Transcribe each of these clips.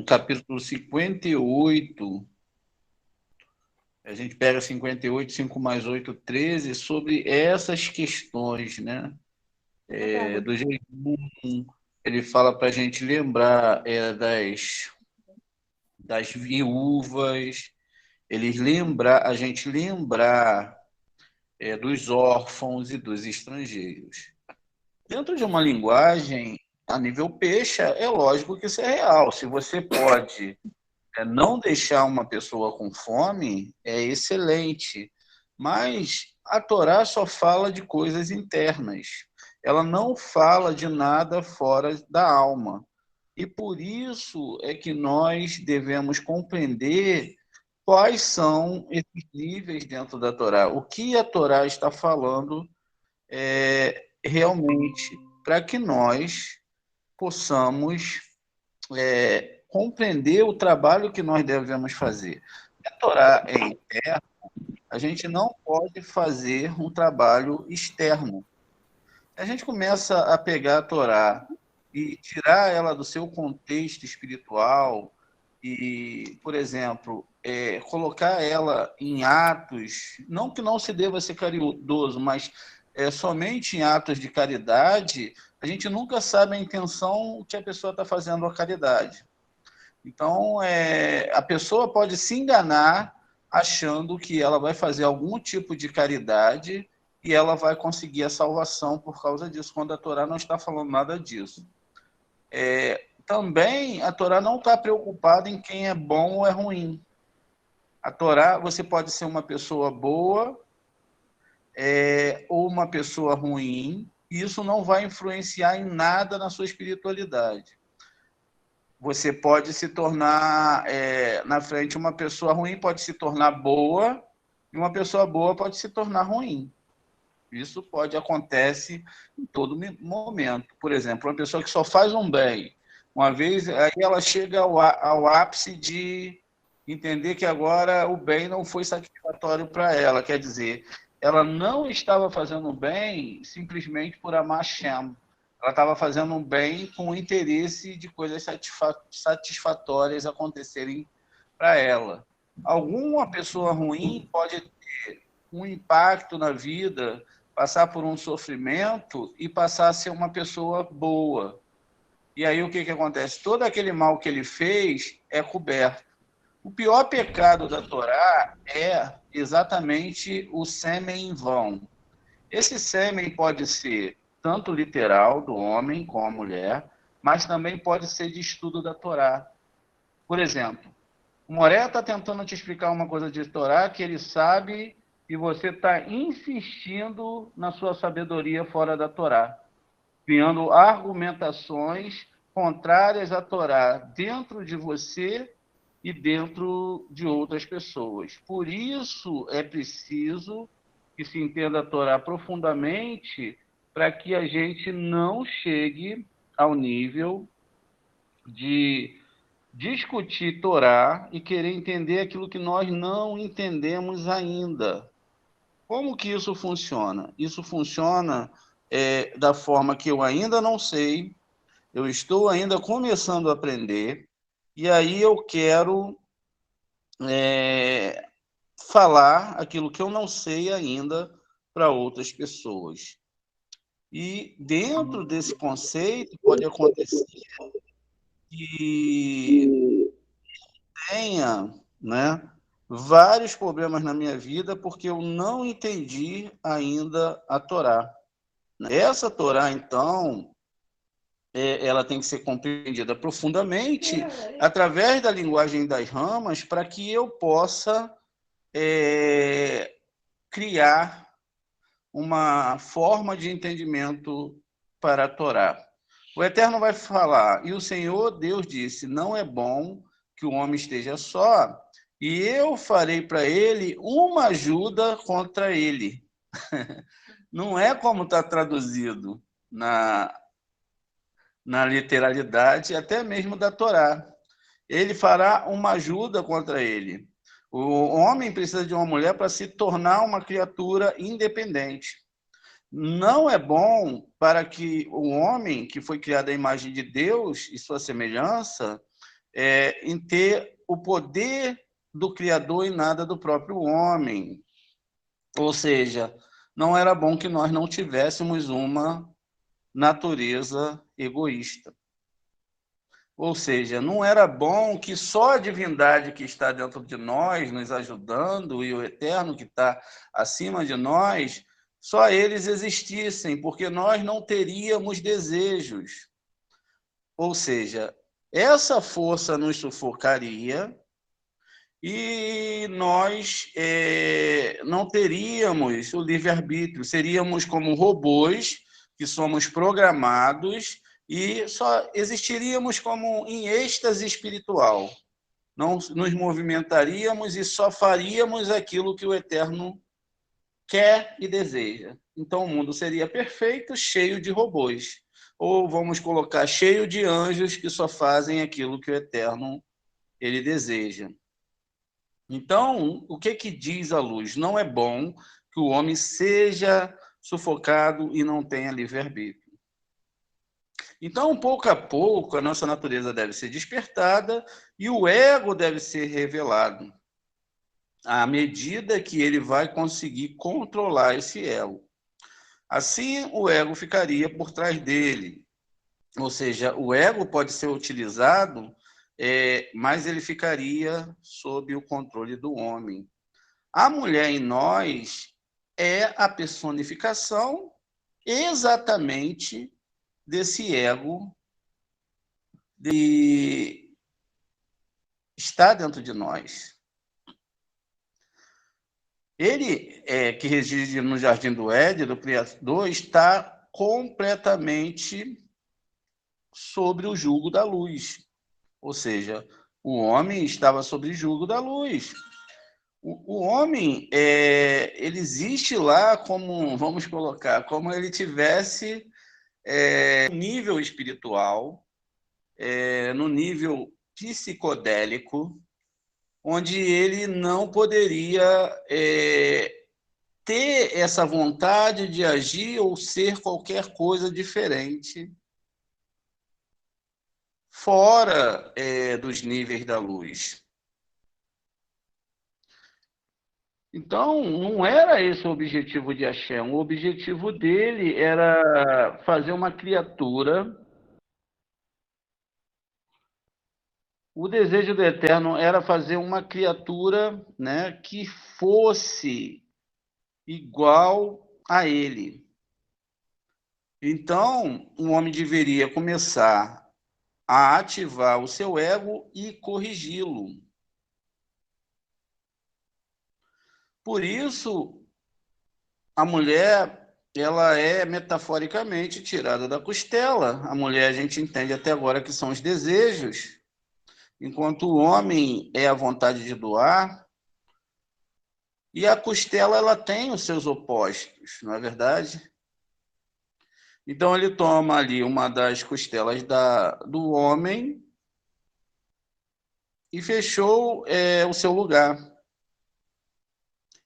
no capítulo 58, a gente pega 58, 5 mais 8, 13, sobre essas questões, né? Do jejum, ele fala para a gente lembrar das viúvas, a gente lembrar dos órfãos e dos estrangeiros. Dentro de uma linguagem a nível peixe, é lógico que isso é real. Se você pode não deixar uma pessoa com fome, é excelente. Mas a Torá só fala de coisas internas. Ela não fala de nada fora da alma. E por isso é que nós devemos compreender quais são esses níveis dentro da Torá. O que a Torá está falando realmente para que nós possamos compreender o trabalho que nós devemos fazer. Se a Torá é interna, a gente não pode fazer um trabalho externo. A gente começa a pegar a Torá e tirar ela do seu contexto espiritual e, por exemplo, colocar ela em atos, não que não se deva ser caridoso, mas somente em atos de caridade, a gente nunca sabe a intenção que a pessoa está fazendo a caridade. Então, a pessoa pode se enganar achando que ela vai fazer algum tipo de caridade e ela vai conseguir a salvação por causa disso, quando a Torá não está falando nada disso. Também a Torá não está preocupada em quem é bom ou é ruim. A Torá, você pode ser uma pessoa boa ou uma pessoa ruim, e isso não vai influenciar em nada na sua espiritualidade. Você pode se tornar, na frente, uma pessoa ruim pode se tornar boa, e uma pessoa boa pode se tornar ruim. Isso acontece em todo momento. Por exemplo, uma pessoa que só faz um bem, uma vez, aí ela chega ao ápice de entender que agora o bem não foi satisfatório para ela. Quer dizer, ela não estava fazendo bem simplesmente por amar Shem. Ela estava fazendo um bem com o interesse de coisas satisfatórias acontecerem para ela. Alguma pessoa ruim pode ter um impacto na vida, passar por um sofrimento e passar a ser uma pessoa boa. E aí o que acontece? Todo aquele mal que ele fez é coberto. O pior pecado da Torá é exatamente o sêmen em vão. Esse sêmen pode ser tanto literal do homem como a mulher, mas também pode ser de estudo da Torá. Por exemplo, o Moré está tentando te explicar uma coisa de Torá que ele sabe e você está insistindo na sua sabedoria fora da Torá, criando argumentações contrárias à Torá dentro de você e dentro de outras pessoas. Por isso é preciso que se entenda a Torá profundamente para que a gente não chegue ao nível de discutir Torá e querer entender aquilo que nós não entendemos ainda. Como que isso funciona? Isso funciona da forma que eu ainda não sei, eu estou ainda começando a aprender, e aí eu quero falar aquilo que eu não sei ainda para outras pessoas. E dentro desse conceito pode acontecer que tenha, né, vários problemas na minha vida porque eu não entendi ainda a Torá. Essa Torá, então, ela tem que ser compreendida profundamente através da linguagem das ramas para que eu possa criar uma forma de entendimento para a Torá. O Eterno vai falar, e o Senhor Deus disse, não é bom que o homem esteja só, e eu farei para ele uma ajuda contra ele. Não é como está traduzido na literalidade, até mesmo da Torá. Ele fará uma ajuda contra ele. O homem precisa de uma mulher para se tornar uma criatura independente. Não é bom para que o homem, que foi criado à imagem de Deus e sua semelhança, em ter o poder do Criador e nada do próprio homem. Ou seja, não era bom que nós não tivéssemos uma natureza egoísta. Ou seja, não era bom que só a divindade que está dentro de nós, nos ajudando, e o eterno que está acima de nós, só eles existissem, porque nós não teríamos desejos. Ou seja, essa força nos sufocaria e nós não teríamos o livre-arbítrio, seríamos como robôs que somos programados e só existiríamos como em êxtase espiritual. Não nos movimentaríamos e só faríamos aquilo que o Eterno quer e deseja. Então o mundo seria perfeito, cheio de robôs. Ou vamos colocar cheio de anjos que só fazem aquilo que o Eterno ele deseja. Então, o que diz a luz? Não é bom que o homem seja sufocado e não tenha livre-arbítrio. Então, pouco a pouco, a nossa natureza deve ser despertada e o ego deve ser revelado, à medida que ele vai conseguir controlar esse ego. Assim, o ego ficaria por trás dele. Ou seja, o ego pode ser utilizado, mas ele ficaria sob o controle do homem. A mulher em nós é a personificação exatamente desse ego de estar dentro de nós. Ele, que reside no Jardim do Éden, do Criador, está completamente sobre o jugo da luz. Ou seja, o homem estava sob o jugo da luz. O homem, ele existe lá como, vamos colocar, como ele tivesse no nível espiritual, no nível psicodélico, onde ele não poderia ter essa vontade de agir ou ser qualquer coisa diferente fora dos níveis da luz. Então, não era esse o objetivo de Hashem. O objetivo dele era fazer uma criatura. O desejo do Eterno era fazer uma criatura, né, que fosse igual a ele. Então, o homem deveria começar a ativar o seu ego e corrigi-lo. Por isso, a mulher, ela é metaforicamente tirada da costela. A mulher, a gente entende até agora que são os desejos, enquanto o homem é a vontade de doar, e a costela, ela tem os seus opostos, não é verdade? Então, ele toma ali uma das costelas do homem e fechou o seu lugar.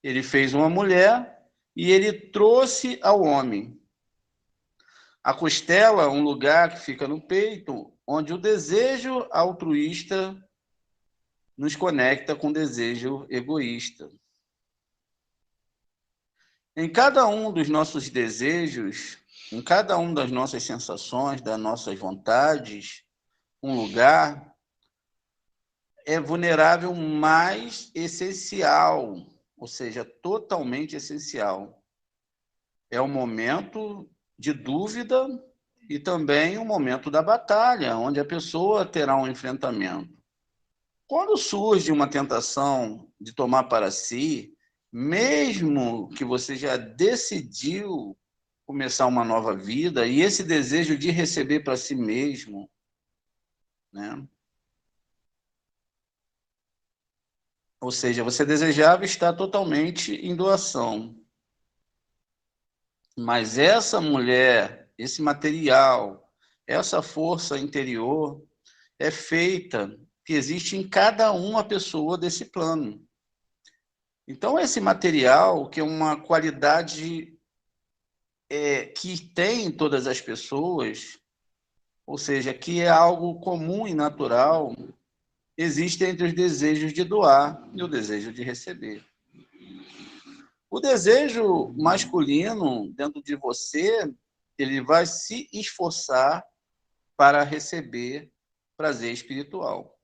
Ele fez uma mulher e ele trouxe ao homem. A costela, um lugar que fica no peito, onde o desejo altruísta nos conecta com o desejo egoísta. Em cada um dos nossos desejos, em cada uma das nossas sensações, das nossas vontades, um lugar é vulnerável mais essencial, ou seja, totalmente essencial. É o momento de dúvida e também o momento da batalha, onde a pessoa terá um enfrentamento. Quando surge uma tentação de tomar para si, mesmo que você já decidiu começar uma nova vida, e esse desejo de receber para si mesmo, né? Ou seja, você desejava estar totalmente em doação. Mas essa mulher, esse material, essa força interior é feita, que existe em cada uma pessoa desse plano. Então, esse material, que é uma qualidade que tem em todas as pessoas, ou seja, que é algo comum e natural, existe entre os desejos de doar e o desejo de receber. O desejo masculino dentro de você, ele vai se esforçar para receber prazer espiritual.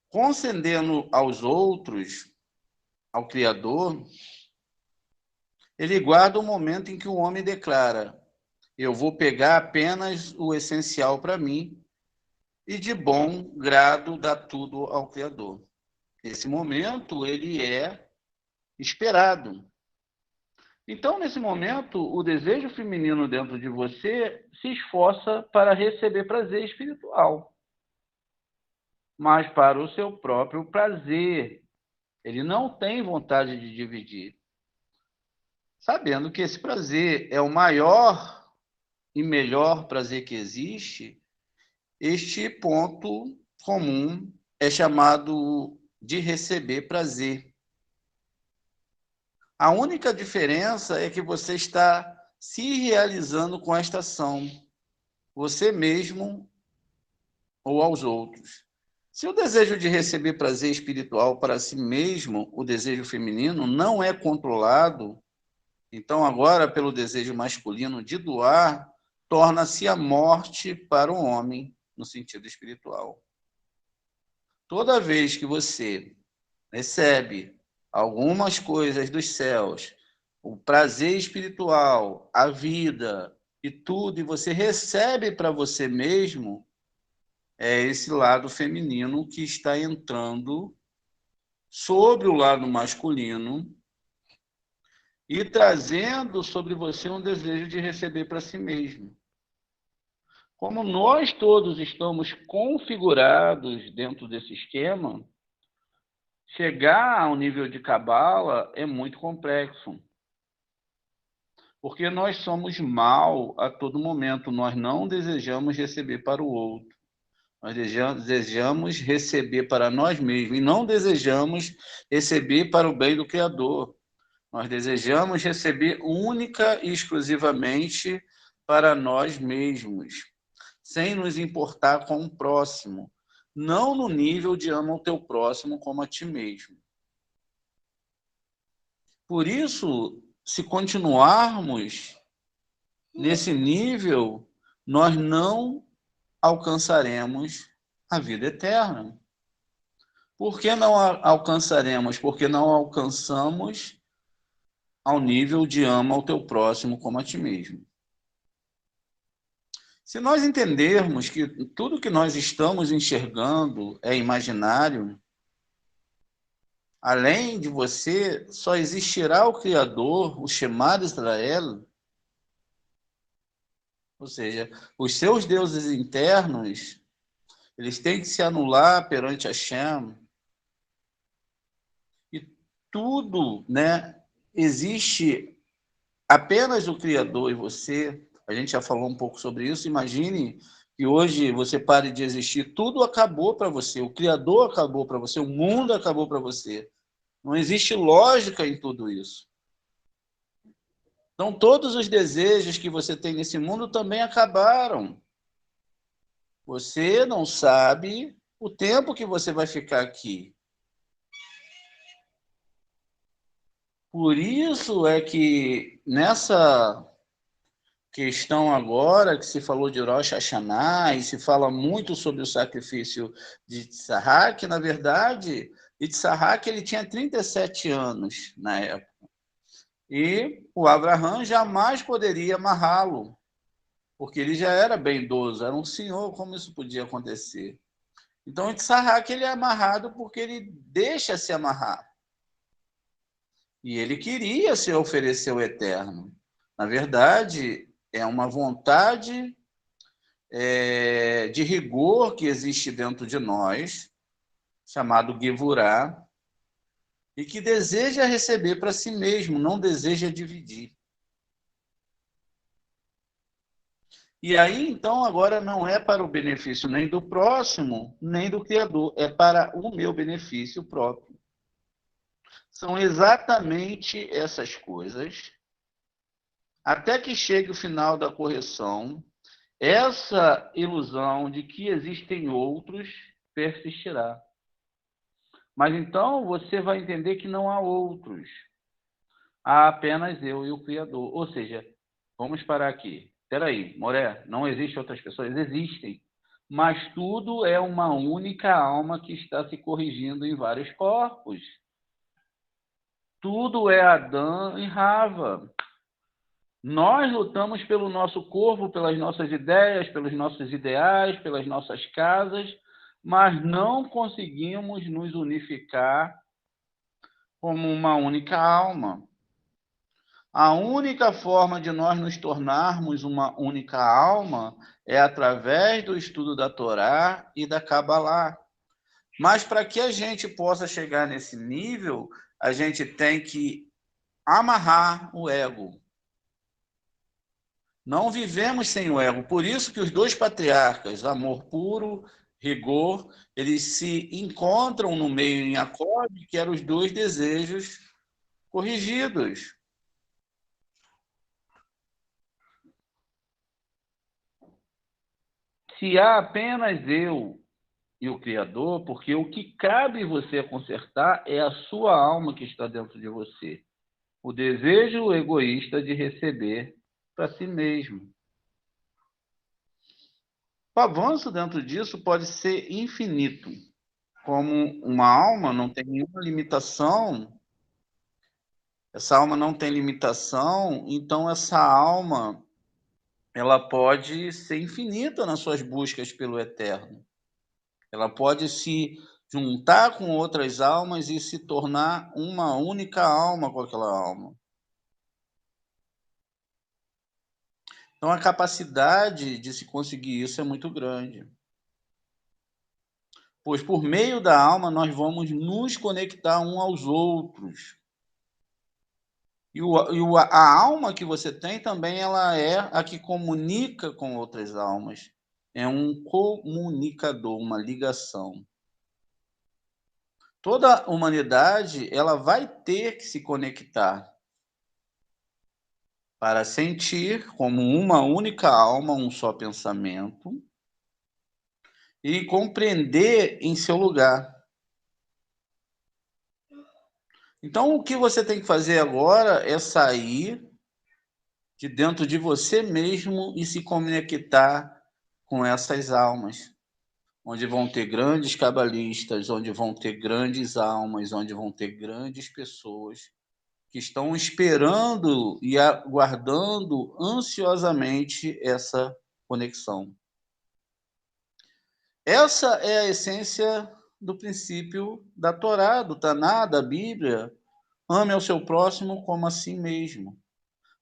Concedendo aos outros, ao Criador, ele guarda o momento em que o homem declara: eu vou pegar apenas o essencial para mim e de bom grado dar tudo ao Criador. Esse momento, ele é esperado. Então, nesse momento, o desejo feminino dentro de você se esforça para receber prazer espiritual, mas para o seu próprio prazer. Ele não tem vontade de dividir, sabendo que esse prazer é o maior e melhor prazer que existe. Este ponto comum é chamado de receber prazer. A única diferença é que você está se realizando com esta ação, você mesmo ou aos outros. Se o desejo de receber prazer espiritual para si mesmo, o desejo feminino, não é controlado, então agora, pelo desejo masculino de doar, torna-se a morte para o homem, no sentido espiritual. Toda vez que você recebe algumas coisas dos céus, o prazer espiritual, a vida e tudo, e você recebe para você mesmo, é esse lado feminino que está entrando sobre o lado masculino e trazendo sobre você um desejo de receber para si mesmo. Como nós todos estamos configurados dentro desse esquema, chegar ao nível de cabala é muito complexo. Porque nós somos mal a todo momento, nós não desejamos receber para o outro. Nós desejamos receber para nós mesmos e não desejamos receber para o bem do Criador. Nós desejamos receber única e exclusivamente para nós mesmos, sem nos importar com o próximo, não no nível de ama o teu próximo como a ti mesmo. Por isso, se continuarmos nesse nível, nós não alcançaremos a vida eterna. Por que não alcançaremos? Porque não alcançamos ao nível de ama ao teu próximo como a ti mesmo. Se nós entendermos que tudo que nós estamos enxergando é imaginário, além de você, só existirá o Criador, o chamado Israel, ou seja, os seus deuses internos, eles têm que se anular perante Hashem. E tudo, né? Existe apenas o Criador e você. A gente já falou um pouco sobre isso. Imagine que hoje você pare de existir. Tudo acabou para você. O Criador acabou para você. O mundo acabou para você. Não existe lógica em tudo isso. Então, todos os desejos que você tem nesse mundo também acabaram. Você não sabe o tempo que você vai ficar aqui. Por isso é que nessa questão agora, que se falou de Rosh Hashanah, e se fala muito sobre o sacrifício de Itzhak, na verdade, Itzhak ele tinha 37 anos na época. E o Abraham jamais poderia amarrá-lo, porque ele já era bem idoso, era um senhor, como isso podia acontecer? Então, Itzhak ele é amarrado porque ele deixa se amarrar. E ele queria se oferecer ao Eterno. Na verdade, é uma vontade de rigor que existe dentro de nós, chamado Gevurah, e que deseja receber para si mesmo, não deseja dividir. E aí, então, agora não é para o benefício nem do próximo, nem do Criador, é para o meu benefício próprio. São exatamente essas coisas, até que chegue o final da correção, essa ilusão de que existem outros persistirá. Mas então você vai entender que não há outros. Há apenas eu e o Criador. Ou seja, vamos parar aqui. Espera aí, Moré, não existem outras pessoas? Existem. Mas tudo é uma única alma que está se corrigindo em vários corpos. Tudo é Adão e Rava. Nós lutamos pelo nosso corpo, pelas nossas ideias, pelos nossos ideais, pelas nossas casas, mas não conseguimos nos unificar como uma única alma. A única forma de nós nos tornarmos uma única alma é através do estudo da Torá e da Cabalá. Mas para que a gente possa chegar nesse nível, a gente tem que amarrar o ego. Não vivemos sem o ego. Por isso que os dois patriarcas, amor puro, rigor, eles se encontram no meio em acorde, que eram os dois desejos corrigidos. Se há apenas eu e o Criador, porque o que cabe você consertar é a sua alma que está dentro de você. O desejo egoísta de receber para si mesmo. O avanço dentro disso pode ser infinito. Como uma alma não tem nenhuma limitação, essa alma não tem limitação, então essa alma ela pode ser infinita nas suas buscas pelo eterno. Ela pode se juntar com outras almas e se tornar uma única alma com aquela alma. Então a capacidade de se conseguir isso é muito grande. Pois por meio da alma nós vamos nos conectar uns aos outros. A alma que você tem também ela é a que comunica com outras almas. É um comunicador, uma ligação. Toda a humanidade ela vai ter que se conectar para sentir como uma única alma, um só pensamento e compreender em seu lugar. Então, o que você tem que fazer agora é sair de dentro de você mesmo e se conectar com essas almas, onde vão ter grandes cabalistas, onde vão ter grandes almas, onde vão ter grandes pessoas que estão esperando e aguardando ansiosamente essa conexão. Essa é a essência do princípio da Torá, do Taná, da Bíblia. Ame ao seu próximo como a si mesmo.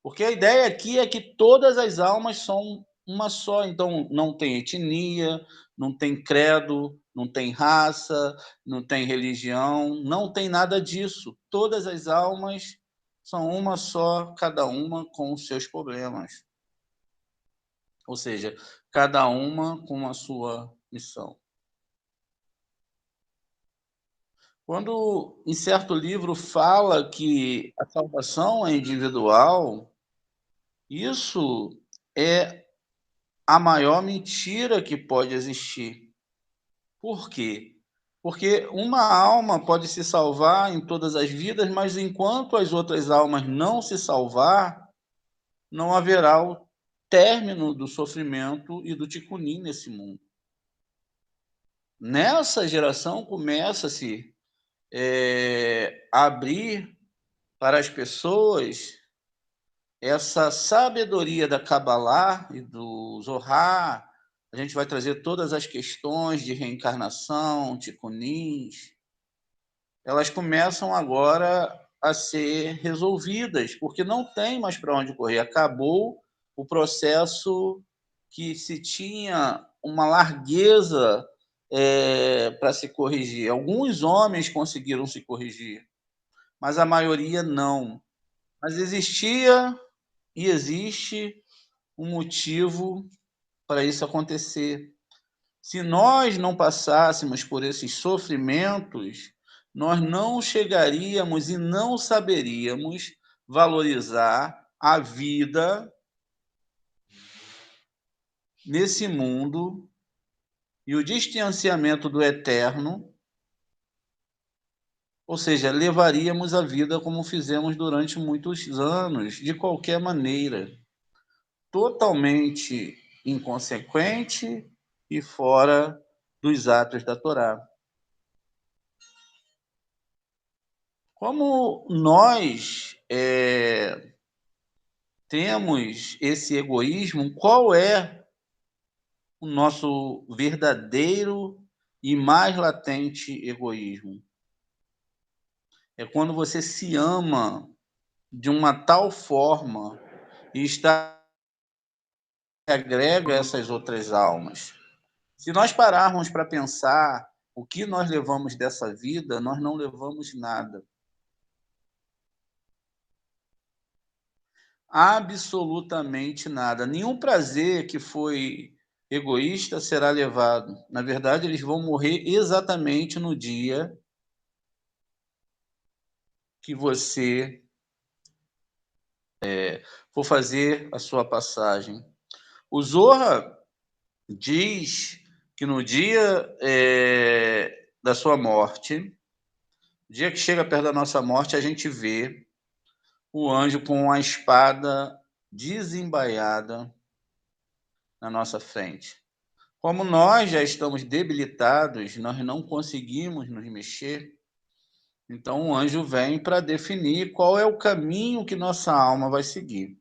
Porque a ideia aqui é que todas as almas são uma só, então não tem etnia, não tem credo, não tem raça, não tem religião, não tem nada disso. Todas as almas são uma só, cada uma com os seus problemas. Ou seja, cada uma com a sua missão. Quando em certo livro fala que a salvação é individual, isso é a maior mentira que pode existir. Por quê? Porque uma alma pode se salvar em todas as vidas, mas enquanto as outras almas não se salvar, não haverá o término do sofrimento e do ticunim nesse mundo. Nessa geração começa-se a abrir para as pessoas essa sabedoria da Kabbalah e do Zohar. A gente vai trazer todas as questões de reencarnação, ticunins. Elas começam agora a ser resolvidas, porque não tem mais para onde correr. Acabou o processo que se tinha uma largueza para se corrigir. Alguns homens conseguiram se corrigir, mas a maioria não. Mas existia e existe um motivo para isso acontecer. Se nós não passássemos por esses sofrimentos, nós não chegaríamos e não saberíamos valorizar a vida nesse mundo e o distanciamento do eterno, ou seja, levaríamos a vida como fizemos durante muitos anos, de qualquer maneira, totalmente inconsequente e fora dos atos da Torá. Como nós temos esse egoísmo, qual é o nosso verdadeiro e mais latente egoísmo? É quando você se ama de uma tal forma e agrega essas outras almas. Se nós pararmos para pensar o que nós levamos dessa vida, nós não levamos nada. Absolutamente nada. Nenhum prazer que foi egoísta será levado. Na verdade, eles vão morrer exatamente no dia que você for fazer a sua passagem. O Zohar diz que no dia da sua morte, no dia que chega perto da nossa morte, a gente vê o anjo com a espada desembaiada na nossa frente. Como nós já estamos debilitados, nós não conseguimos nos mexer, então o anjo vem para definir qual é o caminho que nossa alma vai seguir.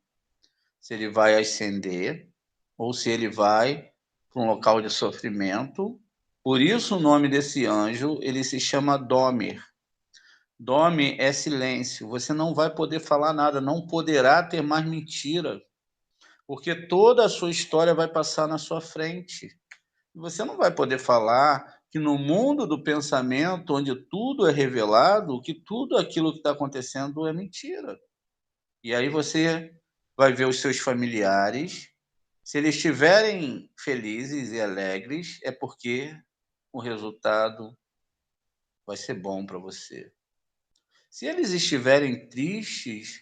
Se ele vai ascender ou se ele vai para um local de sofrimento. Por isso o nome desse anjo, ele se chama Domer. Dome é silêncio. Você não vai poder falar nada, não poderá ter mais mentira, porque toda a sua história vai passar na sua frente. Você não vai poder falar que no mundo do pensamento, onde tudo é revelado, que tudo aquilo que está acontecendo é mentira. E aí você vai ver os seus familiares. Se eles estiverem felizes e alegres, é porque o resultado vai ser bom para você. Se eles estiverem tristes,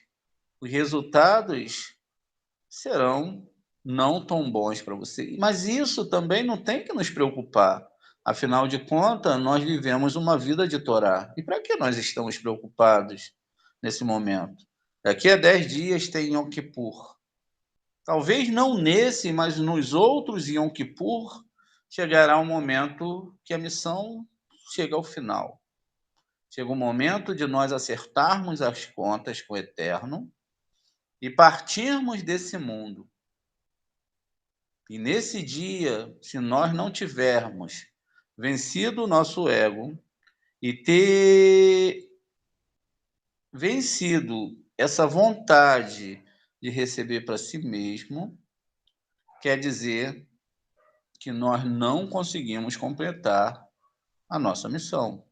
os resultados serão não tão bons para você. Mas isso também não tem que nos preocupar. Afinal de contas, nós vivemos uma vida de Torá. E para que nós estamos preocupados nesse momento? Daqui a 10 dias tem Yom Kippur. Talvez não nesse, mas nos outros Yom Kippur, chegará um momento que a missão chega ao final. Chega o momento de nós acertarmos as contas com o Eterno e partirmos desse mundo. E nesse dia, se nós não tivermos vencido o nosso ego e ter vencido essa vontade de receber para si mesmo, quer dizer que nós não conseguimos completar a nossa missão.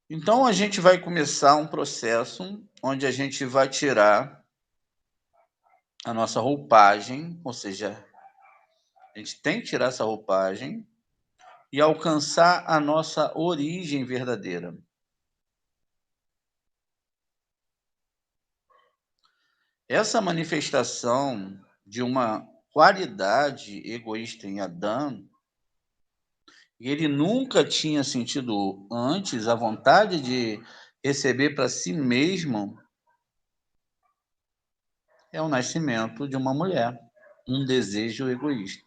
Então, a gente vai começar um processo onde a gente vai tirar a nossa roupagem, ou seja, a gente tem que tirar essa roupagem e alcançar a nossa origem verdadeira. Essa manifestação de uma qualidade egoísta em Adão, ele nunca tinha sentido antes a vontade de receber para si mesmo, é o nascimento de uma mulher, um desejo egoísta.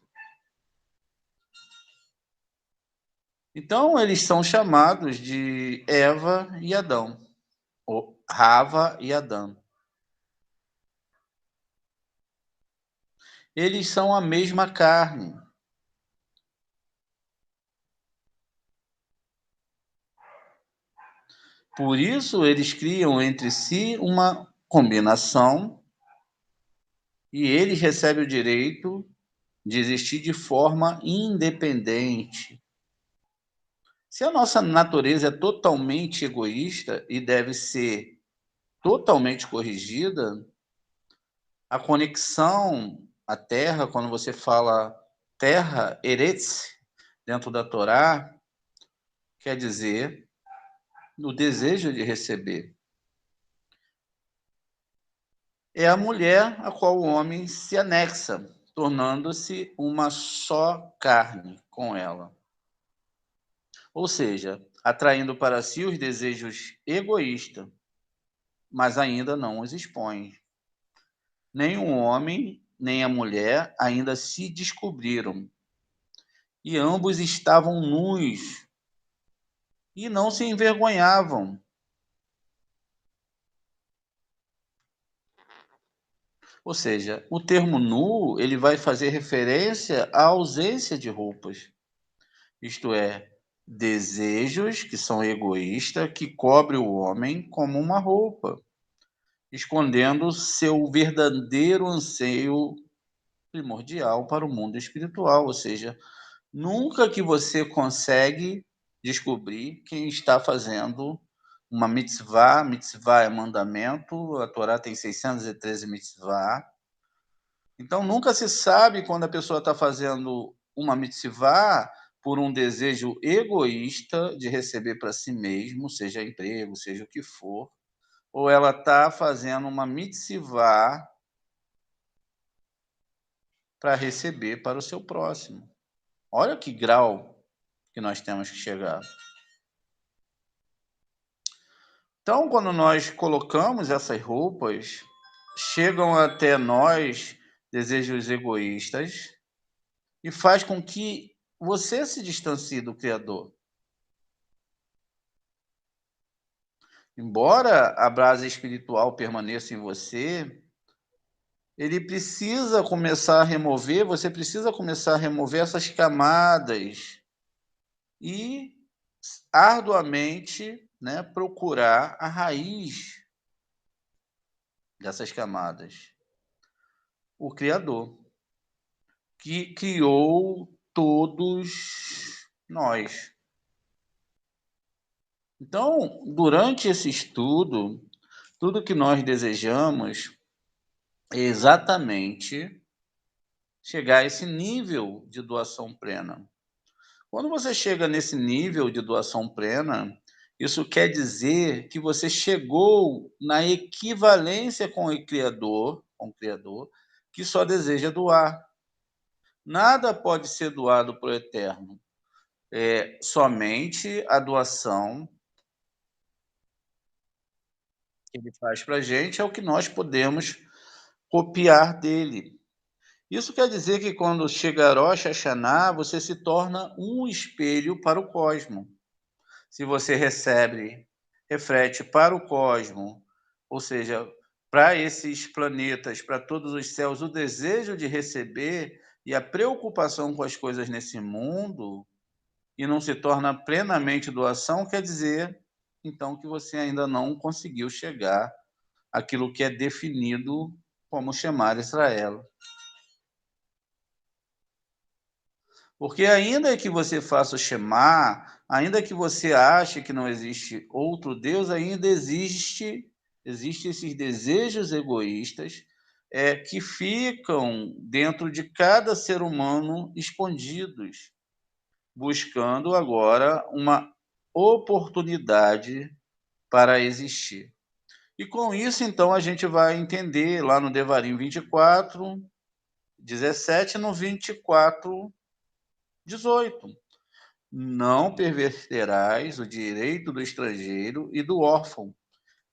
Então, eles são chamados de Eva e Adão, ou Rava e Adão. Eles são a mesma carne. Por isso, eles criam entre si uma combinação e eles recebem o direito de existir de forma independente. Se a nossa natureza é totalmente egoísta e deve ser totalmente corrigida, a conexão à terra, quando você fala terra, eretz, dentro da Torá, quer dizer o desejo de receber. É a mulher a qual o homem se anexa. tornando-se uma só carne com ela. Ou seja, atraindo para si os desejos egoístas, mas ainda não os expõe. Nem o homem, nem a mulher ainda se descobriram, e ambos estavam nus e não se envergonhavam. Ou seja, o termo nu, ele vai fazer referência à ausência de roupas. Isto é, desejos que são egoístas, que cobrem o homem como uma roupa, escondendo seu verdadeiro anseio primordial para o mundo espiritual. Ou seja, nunca que você consegue descobrir quem está fazendo uma mitzvah. Mitzvah é mandamento, a Torá tem 613 mitzvah. Então, nunca se sabe quando a pessoa está fazendo uma mitzvah por um desejo egoísta de receber para si mesmo, seja emprego, seja o que for, ou ela está fazendo uma mitzvah para receber para o seu próximo. Olha que grau que nós temos que chegar. Então, quando nós colocamos essas roupas, chegam até nós desejos egoístas e faz com que você se distancie do Criador. Embora a brasa espiritual permaneça em você, ele precisa começar a remover, você precisa começar a remover essas camadas e arduamente, né, procurar a raiz dessas camadas. O Criador, que criou todos nós. Então, durante esse estudo, tudo que nós desejamos é exatamente chegar a esse nível de doação plena. Quando você chega nesse nível de doação plena, isso quer dizer que você chegou na equivalência com o Criador, que só deseja doar. Nada pode ser doado para o Eterno. Somente a doação que ele faz para a gente é o que nós podemos copiar dele. Isso quer dizer que quando chega Rosh Hashanah, você se torna um espelho para o cosmos. Se você reflete para o cosmos, ou seja, para esses planetas, para todos os céus, o desejo de receber e a preocupação com as coisas nesse mundo, e não se torna plenamente doação, quer dizer, então, que você ainda não conseguiu chegar àquilo que é definido como chamar Israel. Porque ainda que você faça o Shema, ainda que você ache que não existe outro Deus, ainda existe esses desejos egoístas que ficam dentro de cada ser humano escondidos, buscando agora uma oportunidade para existir. E com isso, então, a gente vai entender lá no Devarim 24, 17, no 24, 18. Não perverterás o direito do estrangeiro e do órfão,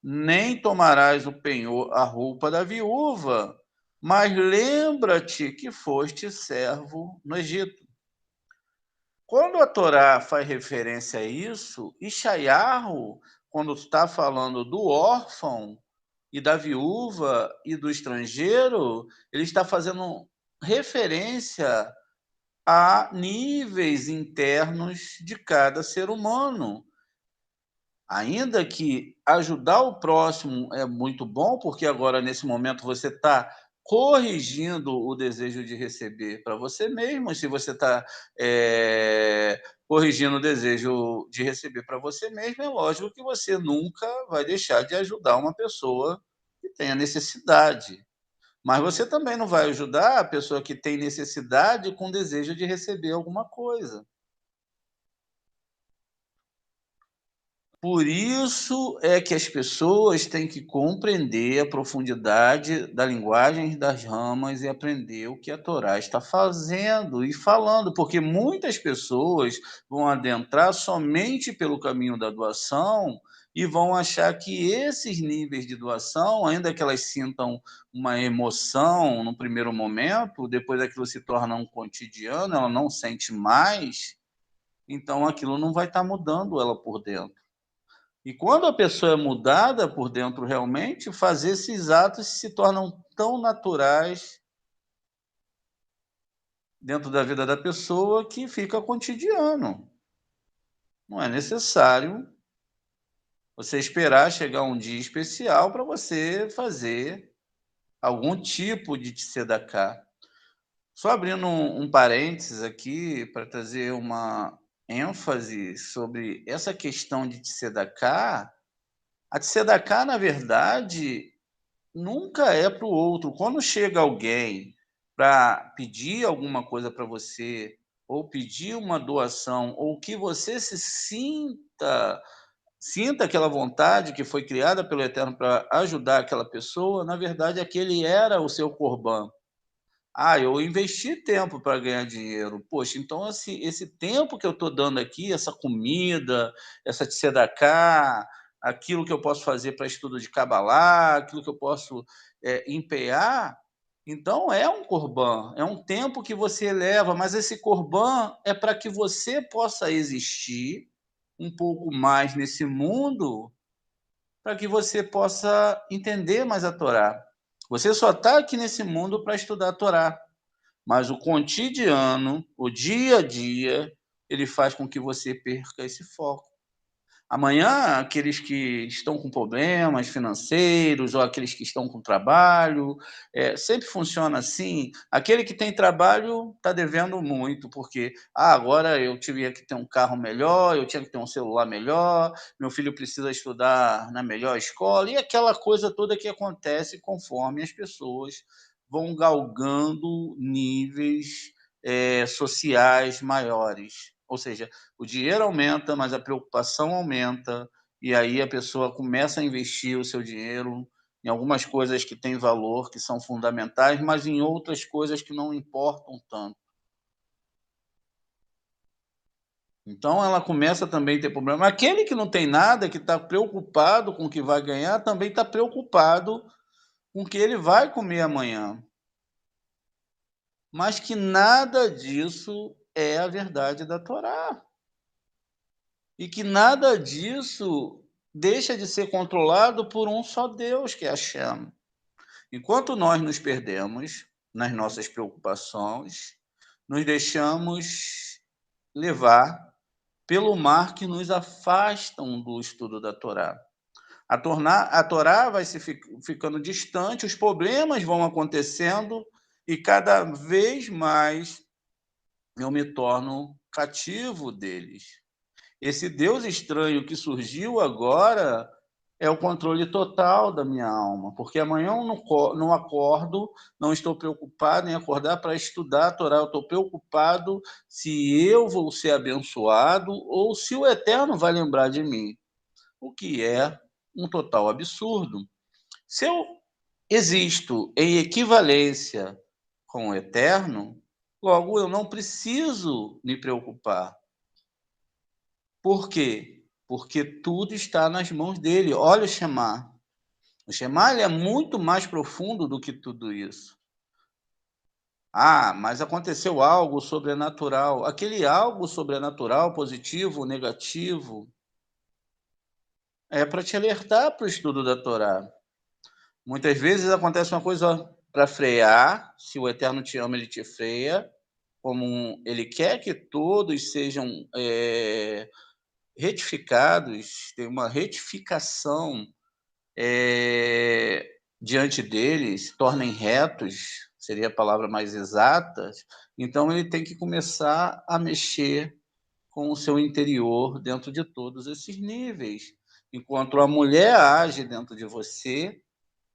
nem tomarás o penhor, a roupa da viúva, mas lembra-te que foste servo no Egito. Quando a Torá faz referência a isso, Ishayahu, quando está falando do órfão e da viúva e do estrangeiro, ele está fazendo referência a níveis internos de cada ser humano. Ainda que ajudar o próximo é muito bom, porque agora, nesse momento, você está corrigindo o desejo de receber para você mesmo. Se você está corrigindo o desejo de receber para você mesmo, é lógico que você nunca vai deixar de ajudar uma pessoa que tenha necessidade. Mas você também não vai ajudar a pessoa que tem necessidade com desejo de receber alguma coisa. Por isso é que as pessoas têm que compreender a profundidade da linguagem das ramas e aprender o que a Torá está fazendo e falando, porque muitas pessoas vão adentrar somente pelo caminho da doação e vão achar que esses níveis de doação, ainda que elas sintam uma emoção no primeiro momento, depois aquilo se torna um cotidiano, ela não sente mais, então aquilo não vai estar mudando ela por dentro. E quando a pessoa é mudada por dentro realmente, fazer esses atos se tornam tão naturais dentro da vida da pessoa que fica cotidiano. Não é necessário você esperar chegar um dia especial para você fazer algum tipo de tzedakah. Só abrindo um parênteses aqui para trazer uma ênfase sobre essa questão de tzedakah. A tzedakah, na verdade, nunca é para o outro. Quando chega alguém para pedir alguma coisa para você, ou pedir uma doação, ou que você se sinta aquela vontade que foi criada pelo Eterno para ajudar aquela pessoa, na verdade, aquele era o seu corban. Ah, eu investi tempo para ganhar dinheiro. Poxa, então esse tempo que eu estou dando aqui, essa comida, essa tzedakah, aquilo que eu posso fazer para estudo de Kabbalah, aquilo que eu posso empenhar, então é um corban, é um tempo que você eleva, mas esse corban é para que você possa existir um pouco mais nesse mundo, para que você possa entender mais a Torá. Você só está aqui nesse mundo para estudar a Torá. Mas o cotidiano, o dia a dia, ele faz com que você perca esse foco. Amanhã, aqueles que estão com problemas financeiros ou aqueles que estão com trabalho, sempre funciona assim. Aquele que tem trabalho está devendo muito, porque agora eu tinha que ter um carro melhor, eu tinha que ter um celular melhor, meu filho precisa estudar na melhor escola, e aquela coisa toda que acontece conforme as pessoas vão galgando níveis sociais maiores. Ou seja, o dinheiro aumenta, mas a preocupação aumenta, e aí a pessoa começa a investir o seu dinheiro em algumas coisas que têm valor, que são fundamentais, mas em outras coisas que não importam tanto. Então ela começa também a ter problema. Aquele que não tem nada, que está preocupado com o que vai ganhar, também está preocupado com o que ele vai comer amanhã. Mas que nada disso é a verdade da Torá. E que nada disso deixa de ser controlado por um só Deus, que é Hashem. Enquanto nós nos perdemos nas nossas preocupações, nos deixamos levar pelo mar que nos afastam do estudo da Torá. A Torá vai se ficando distante, os problemas vão acontecendo e cada vez mais eu me torno cativo deles. Esse Deus estranho que surgiu agora é o controle total da minha alma, porque amanhã eu não acordo, não estou preocupado em acordar para estudar a Torá, eu estou preocupado se eu vou ser abençoado ou se o Eterno vai lembrar de mim, o que é um total absurdo. Se eu existo em equivalência com o Eterno, logo eu não preciso me preocupar. Por quê? Porque tudo está nas mãos dele. Olha o Shema. O Shema ele é muito mais profundo do que tudo isso. Ah, mas aconteceu algo sobrenatural. Aquele algo sobrenatural, positivo ou negativo, é para te alertar para o estudo da Torá. Muitas vezes acontece uma coisa para frear. Se o Eterno te ama, ele te freia. Como ele quer que todos sejam retificados, tem uma retificação diante deles, se tornem retos, seria a palavra mais exata, então ele tem que começar a mexer com o seu interior dentro de todos esses níveis. Enquanto a mulher age dentro de você,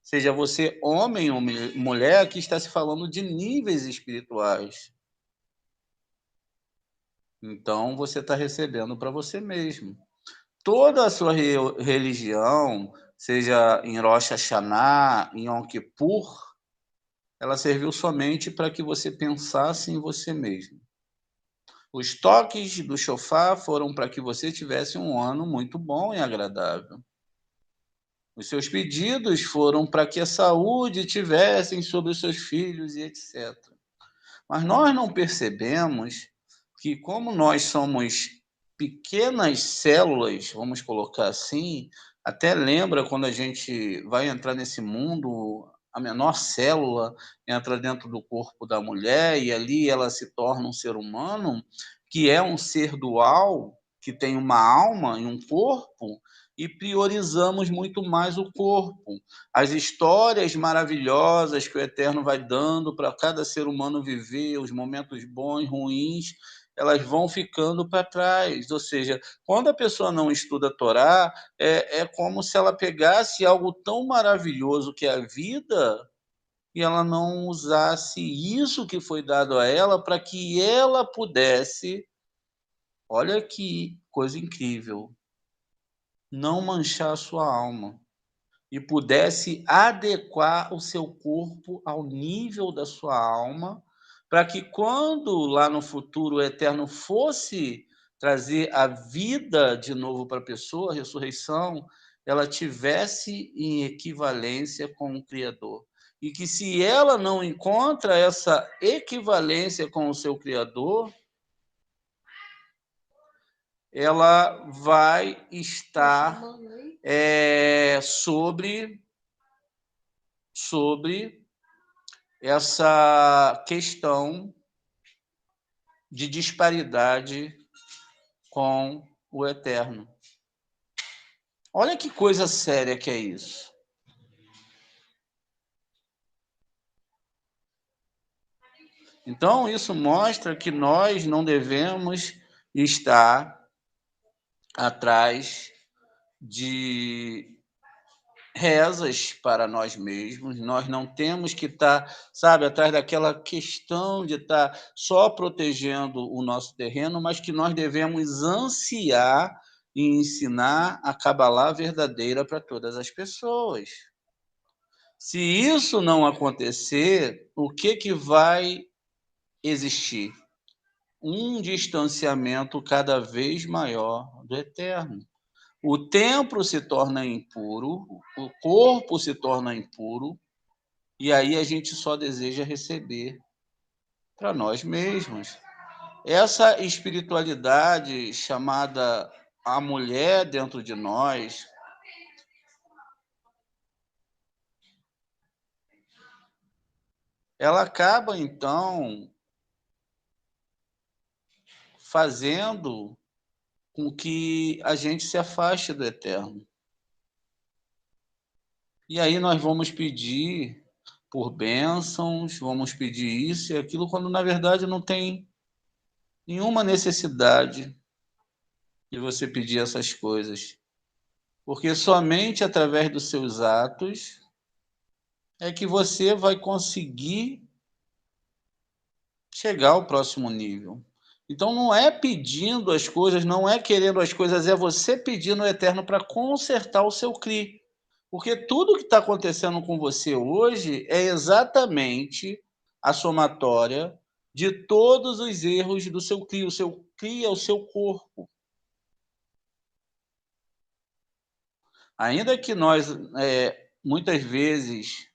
seja você homem ou mulher, aqui está se falando de níveis espirituais. Então você está recebendo para você mesmo. toda a sua religião, seja em Rosh Hashanah, em Yom Kippur, ela serviu somente para que você pensasse em você mesmo. Os toques do shofar foram para que você tivesse um ano muito bom e agradável. Os seus pedidos foram para que a saúde tivessem sobre os seus filhos e etc. Mas nós não percebemos que, como nós somos pequenas células, vamos colocar assim, até lembra quando a gente vai entrar nesse mundo, a menor célula entra dentro do corpo da mulher e ali ela se torna um ser humano, que é um ser dual, que tem uma alma e um corpo, e priorizamos muito mais o corpo. As histórias maravilhosas que o Eterno vai dando para cada ser humano viver, os momentos bons, ruins, elas vão ficando para trás. Ou seja, quando a pessoa não estuda a Torá, é como se ela pegasse algo tão maravilhoso que é a vida e ela não usasse isso que foi dado a ela para que ela pudesse, olha que coisa incrível, não manchar a sua alma e pudesse adequar o seu corpo ao nível da sua alma, para que quando lá no futuro o Eterno fosse trazer a vida de novo para a pessoa, a ressurreição, ela tivesse em equivalência com o Criador. E que se ela não encontra essa equivalência com o seu Criador, ela vai estar sobre essa questão de disparidade com o Eterno. Olha que coisa séria que é isso. Então, isso mostra que nós não devemos estar atrás de rezas para nós mesmos, nós não temos que estar, sabe, atrás daquela questão de estar só protegendo o nosso terreno, mas que nós devemos ansiar e ensinar a Cabalá verdadeira para todas as pessoas. Se isso não acontecer, o que vai existir? Um distanciamento cada vez maior do Eterno. O templo se torna impuro, o corpo se torna impuro, e aí a gente só deseja receber para nós mesmos. Essa espiritualidade chamada a mulher dentro de nós, ela acaba, então, fazendo com que a gente se afaste do Eterno. E aí nós vamos pedir por bênçãos, vamos pedir isso e aquilo, quando na verdade não tem nenhuma necessidade de você pedir essas coisas. Porque somente através dos seus atos é que você vai conseguir chegar ao próximo nível. Então não é pedindo as coisas, não é querendo as coisas, é você pedindo ao Eterno para consertar o seu CRI. Porque tudo que está acontecendo com você hoje é exatamente a somatória de todos os erros do seu CRI. O seu CRI é o seu corpo. Ainda que nós, muitas vezes,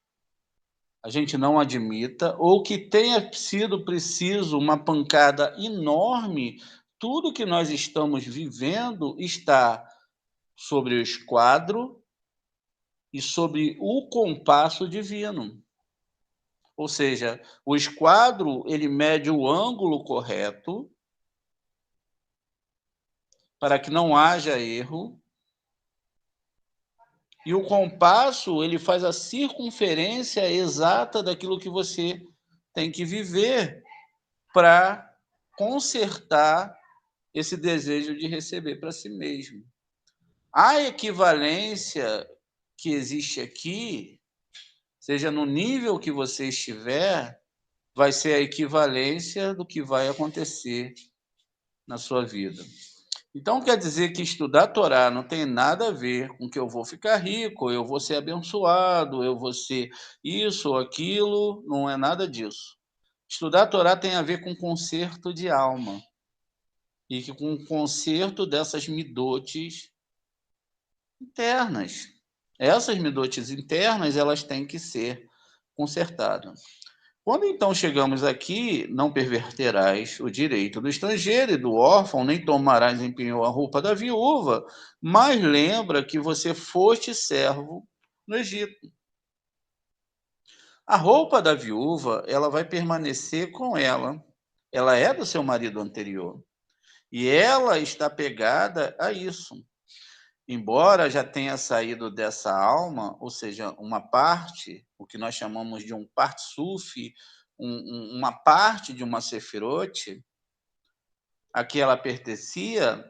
a gente não admita, ou que tenha sido preciso uma pancada enorme, tudo que nós estamos vivendo está sobre o esquadro e sobre o compasso divino. Ou seja, o esquadro, ele mede o ângulo correto para que não haja erro, e o compasso, ele faz a circunferência exata daquilo que você tem que viver para consertar esse desejo de receber para si mesmo. A equivalência que existe aqui, seja no nível que você estiver, vai ser a equivalência do que vai acontecer na sua vida. Então, quer dizer que estudar a Torá não tem nada a ver com que eu vou ficar rico, eu vou ser abençoado, eu vou ser isso ou aquilo, não é nada disso. Estudar a Torá tem a ver com conserto de alma e que com o conserto dessas midotes internas. Essas midotes internas, elas têm que ser consertadas. Quando então chegamos aqui, não perverterás o direito do estrangeiro e do órfão, nem tomarás em penhor a roupa da viúva, mas lembra que você foste servo no Egito. A roupa da viúva, ela vai permanecer com ela. Ela é do seu marido anterior. E ela está pegada a isso. Embora já tenha saído dessa alma, ou seja, uma parte, o que nós chamamos de um partsuf, uma parte de uma sefirote, a que ela pertencia,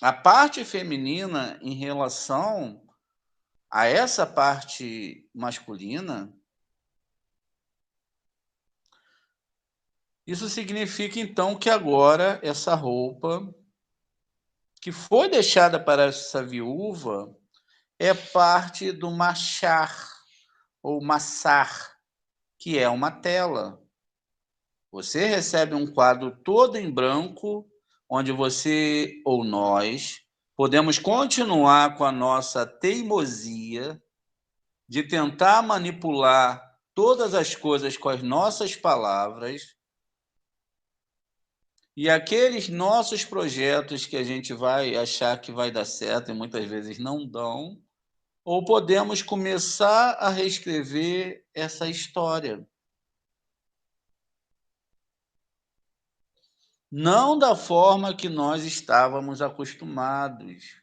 a parte feminina em relação a essa parte masculina, isso significa então que agora essa roupa que foi deixada para essa viúva é parte do machar ou massar, que é uma tela. Você recebe um quadro todo em branco, onde você ou nós podemos continuar com a nossa teimosia de tentar manipular todas as coisas com as nossas palavras, e aqueles nossos projetos que a gente vai achar que vai dar certo e muitas vezes não dão, ou podemos começar a reescrever essa história. Não da forma que nós estávamos acostumados,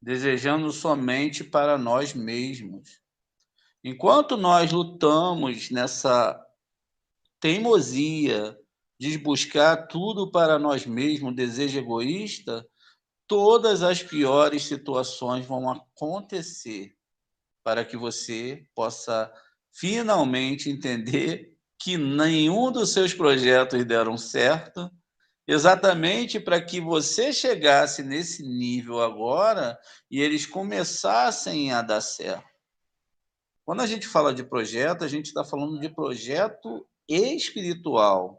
desejando somente para nós mesmos. Enquanto nós lutamos nessa teimosia de buscar tudo para nós mesmos, desejo egoísta, todas as piores situações vão acontecer para que você possa finalmente entender que nenhum dos seus projetos deram certo, exatamente para que você chegasse nesse nível agora e eles começassem a dar certo. Quando a gente fala de projeto, a gente está falando de projeto espiritual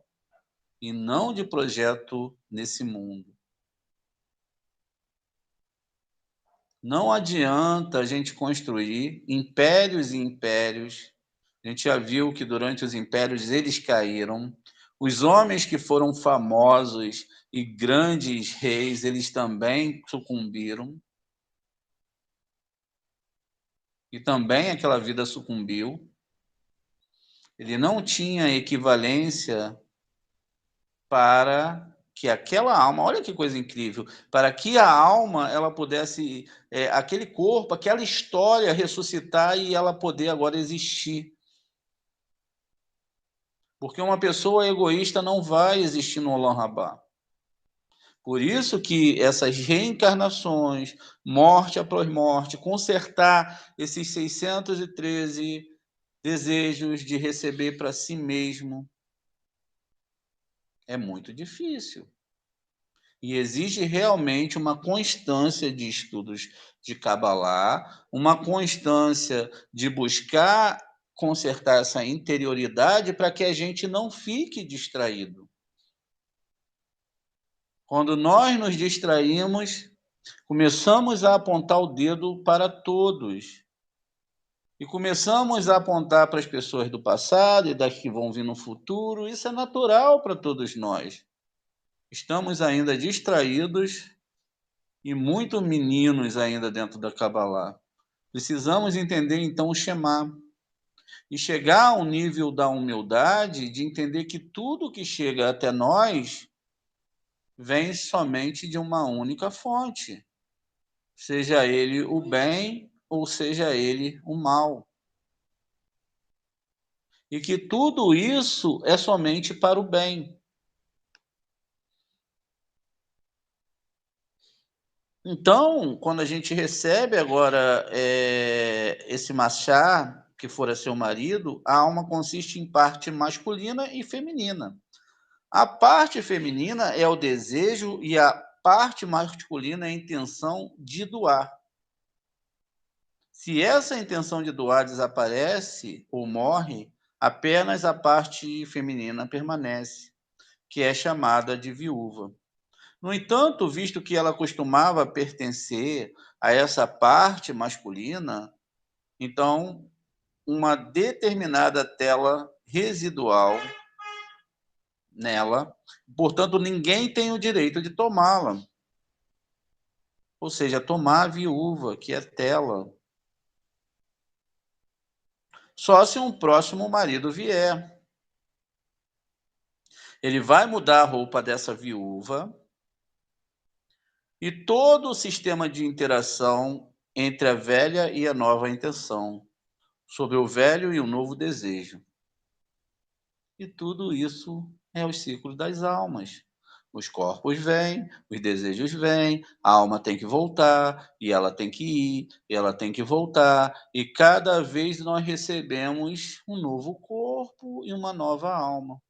e não de projeto nesse mundo. Não adianta a gente construir impérios e impérios. A gente já viu que durante os impérios eles caíram. Os homens que foram famosos e grandes reis, eles também sucumbiram. E também aquela vida sucumbiu. Ele não tinha equivalência para que aquela alma, olha que coisa incrível, para que a alma ela pudesse, aquele corpo, aquela história ressuscitar e ela poder agora existir. Porque uma pessoa egoísta não vai existir no Olam Rabá. Por isso que essas reencarnações, morte após morte, consertar esses 613 desejos de receber para si mesmo, é muito difícil. E exige realmente uma constância de estudos de Kabbalah, uma constância de buscar consertar essa interioridade para que a gente não fique distraído. Quando nós nos distraímos, começamos a apontar o dedo para todos. E começamos a apontar para as pessoas do passado e das que vão vir no futuro. Isso é natural para todos nós. Estamos ainda distraídos e muito meninos ainda dentro da Kabbalah. Precisamos entender, então, o Shema. E chegar ao nível da humildade de entender que tudo que chega até nós vem somente de uma única fonte. Seja ele o bem ou seja ele o mal. E que tudo isso é somente para o bem. Então, quando a gente recebe agora esse machá, que fora seu marido, a alma consiste em parte masculina e feminina. A parte feminina é o desejo e a parte masculina é a intenção de doar. Se essa intenção de doar desaparece ou morre, apenas a parte feminina permanece, que é chamada de viúva. No entanto, visto que ela costumava pertencer a essa parte masculina, então uma determinada tela residual nela, portanto, ninguém tem o direito de tomá-la. Ou seja, tomar a viúva, que é tela. Só se um próximo marido vier. Ele vai mudar a roupa dessa viúva e todo o sistema de interação entre a velha e a nova intenção, sobre o velho e o novo desejo. E tudo isso é os ciclos das almas. Os corpos vêm, os desejos vêm, a alma tem que voltar, e ela tem que ir, e ela tem que voltar, e cada vez nós recebemos um novo corpo e uma nova alma.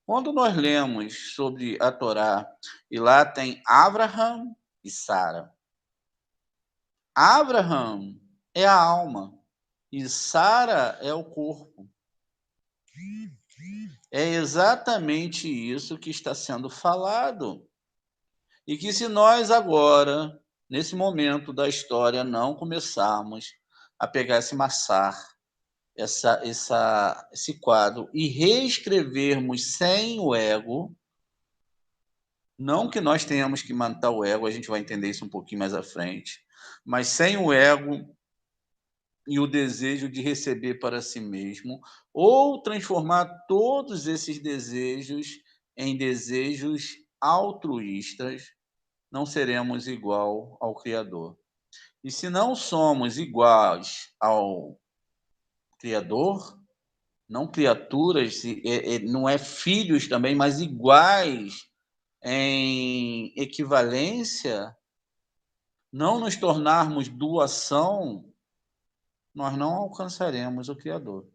Quando nós lemos sobre a Torá, e lá tem Abraham e Sara. Abraham é a alma, e Sara é o corpo. É exatamente isso que está sendo falado. E que se nós agora, nesse momento da história, não começarmos a pegar esse massar, esse quadro, e reescrevermos sem o ego, não que nós tenhamos que matar o ego, a gente vai entender isso um pouquinho mais à frente, mas sem o ego e o desejo de receber para si mesmo, ou transformar todos esses desejos em desejos altruístas, não seremos igual ao Criador. E se não somos iguais ao Criador, não criaturas, não é filhos também, mas iguais em equivalência, não nos tornarmos doação, nós não alcançaremos o Criador.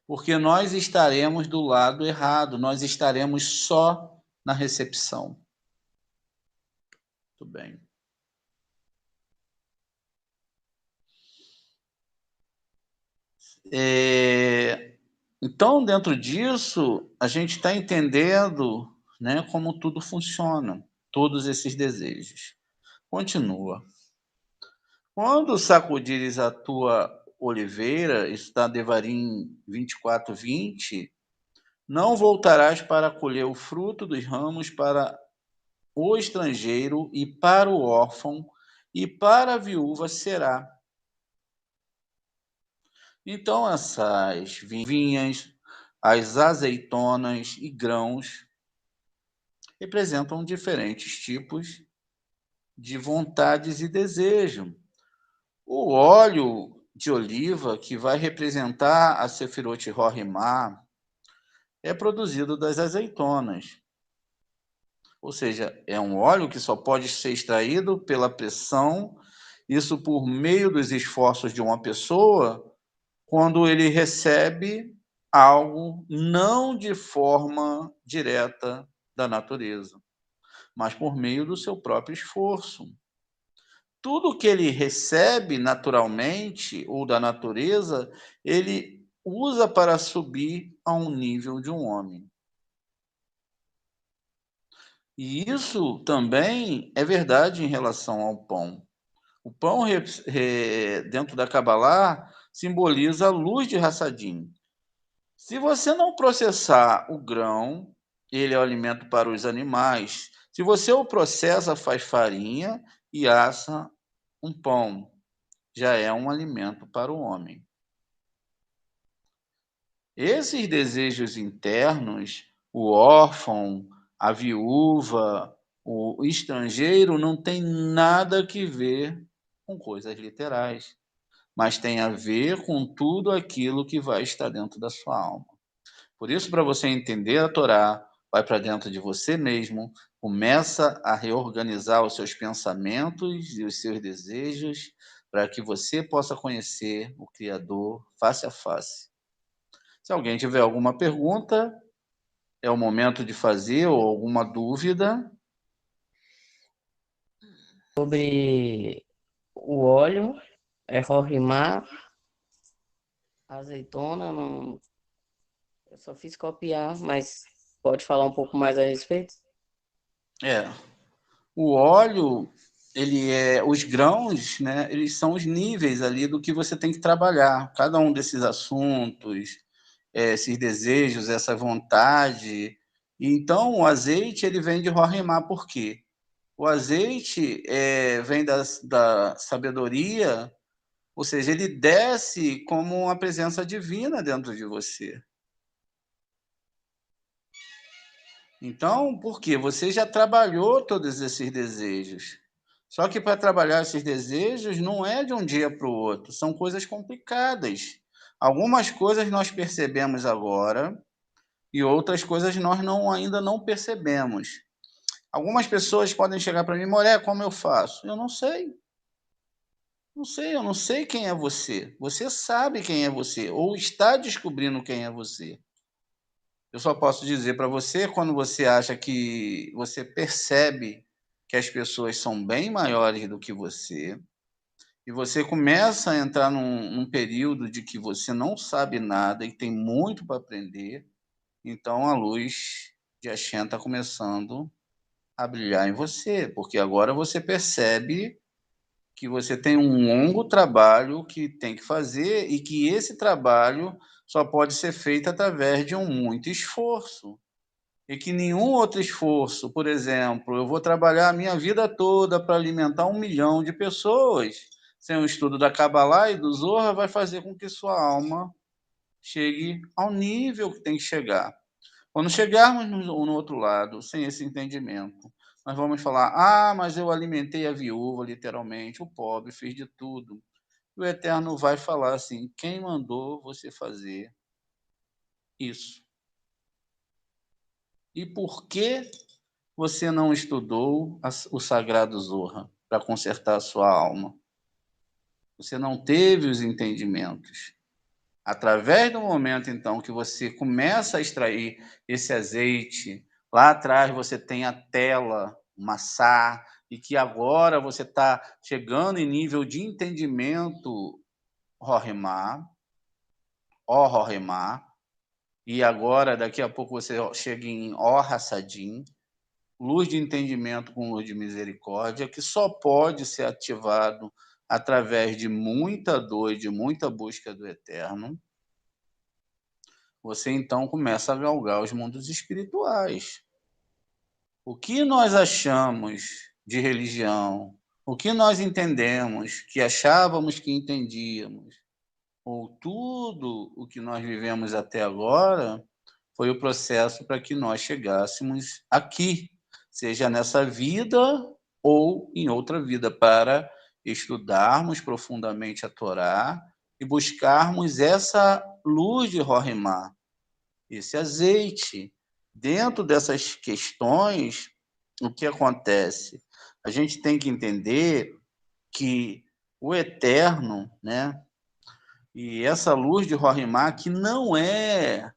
Porque nós estaremos do lado errado, nós estaremos só na recepção. Muito bem. Então, dentro disso, a gente está entendendo, né, como tudo funciona, todos esses desejos. Continua. Quando sacudires a tua oliveira, isso está Devarim 24:20, não voltarás para colher o fruto dos ramos para o estrangeiro e para o órfão, e para a viúva será. Então, essas vinhas, as azeitonas e grãos representam diferentes tipos de vontades e desejo. O óleo de oliva, que vai representar a Sefirot Rohimá, é produzido das azeitonas. Ou seja, é um óleo que só pode ser extraído pela pressão, isso por meio dos esforços de uma pessoa, quando ele recebe algo não de forma direta da natureza, mas por meio do seu próprio esforço. Tudo que ele recebe naturalmente ou da natureza, ele usa para subir a um nível de um homem. E isso também é verdade em relação ao pão. O pão, dentro da Kabbalah, simboliza a luz de Hassadim. Se você não processar o grão, ele é o alimento para os animais. Se você o processa, faz farinha e assa um pão. Já é um alimento para o homem. Esses desejos internos, o órfão, a viúva, o estrangeiro, não tem nada que ver com coisas literais, mas tem a ver com tudo aquilo que vai estar dentro da sua alma. Por isso, para você entender a Torá, vai para dentro de você mesmo, começa a reorganizar os seus pensamentos e os seus desejos para que você possa conhecer o Criador face a face. Se alguém tiver alguma pergunta, é o momento de fazer, ou alguma dúvida? Sobre o óleo, Rorimar, azeitona, não, eu só fiz copiar, mas pode falar um pouco mais a respeito? É, o óleo, os grãos, né, eles são os níveis ali do que você tem que trabalhar. Cada um desses assuntos, esses desejos, essa vontade. Então, o azeite, ele vem de Rorimá, por quê? O azeite vem da sabedoria, ou seja, ele desce como uma presença divina dentro de você. Então, por quê? Você já trabalhou todos esses desejos. Só que para trabalhar esses desejos não é de um dia para o outro, são coisas complicadas. Algumas coisas nós percebemos agora e outras coisas nós ainda não percebemos. Algumas pessoas podem chegar para mim, Moré, como eu faço? Eu não sei. Não sei, eu não sei quem é você. Você sabe quem é você, ou está descobrindo quem é você. Eu só posso dizer para você, quando você acha que você percebe que as pessoas são bem maiores do que você, e você começa a entrar num período de que você não sabe nada e tem muito para aprender, então a luz de Axé está começando a brilhar em você, porque agora você percebe que você tem um longo trabalho que tem que fazer e que esse trabalho só pode ser feito através de um muito esforço. E que nenhum outro esforço, por exemplo, eu vou trabalhar a minha vida toda para alimentar 1 milhão de pessoas, sem o estudo da Kabbalah e do Zohar, vai fazer com que sua alma chegue ao nível que tem que chegar. Quando chegarmos no outro lado, sem esse entendimento, nós vamos falar: ah, mas eu alimentei a viúva, literalmente, o pobre, fiz de tudo. E o Eterno vai falar assim: quem mandou você fazer isso? E por que você não estudou o Sagrado Zohar para consertar a sua alma? Você não teve os entendimentos. Através do momento, então, que você começa a extrair esse azeite, lá atrás você tem a tela, o maçã, e que agora você está chegando em nível de entendimento Rorimá, ó Rorimá, e agora, daqui a pouco, você chega em ó Hassadim, luz de entendimento com luz de misericórdia, que só pode ser ativado através de muita dor e de muita busca do Eterno. Você então começa a galgar os mundos espirituais. O que nós achamos de religião, o que nós entendemos, que achávamos que entendíamos, ou tudo o que nós vivemos até agora, foi o processo para que nós chegássemos aqui, seja nessa vida ou em outra vida, para estudarmos profundamente a Torá e buscarmos essa luz de Rorimá, esse azeite. Dentro dessas questões, o que acontece? A gente tem que entender que o eterno, né? E essa luz de Rorimá, que não é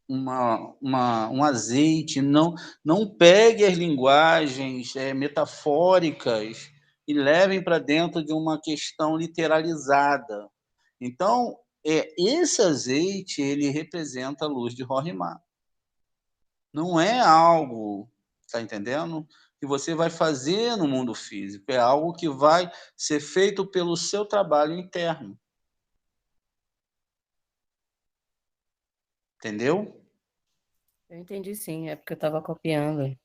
um azeite, não pegue as linguagens metafóricas e levem para dentro de uma questão literalizada. Então, esse azeite, ele representa a luz de Rorimá. Não é algo, está entendendo? Que você vai fazer no mundo físico, é algo que vai ser feito pelo seu trabalho interno. Entendeu? Eu entendi sim, é porque eu estava copiando.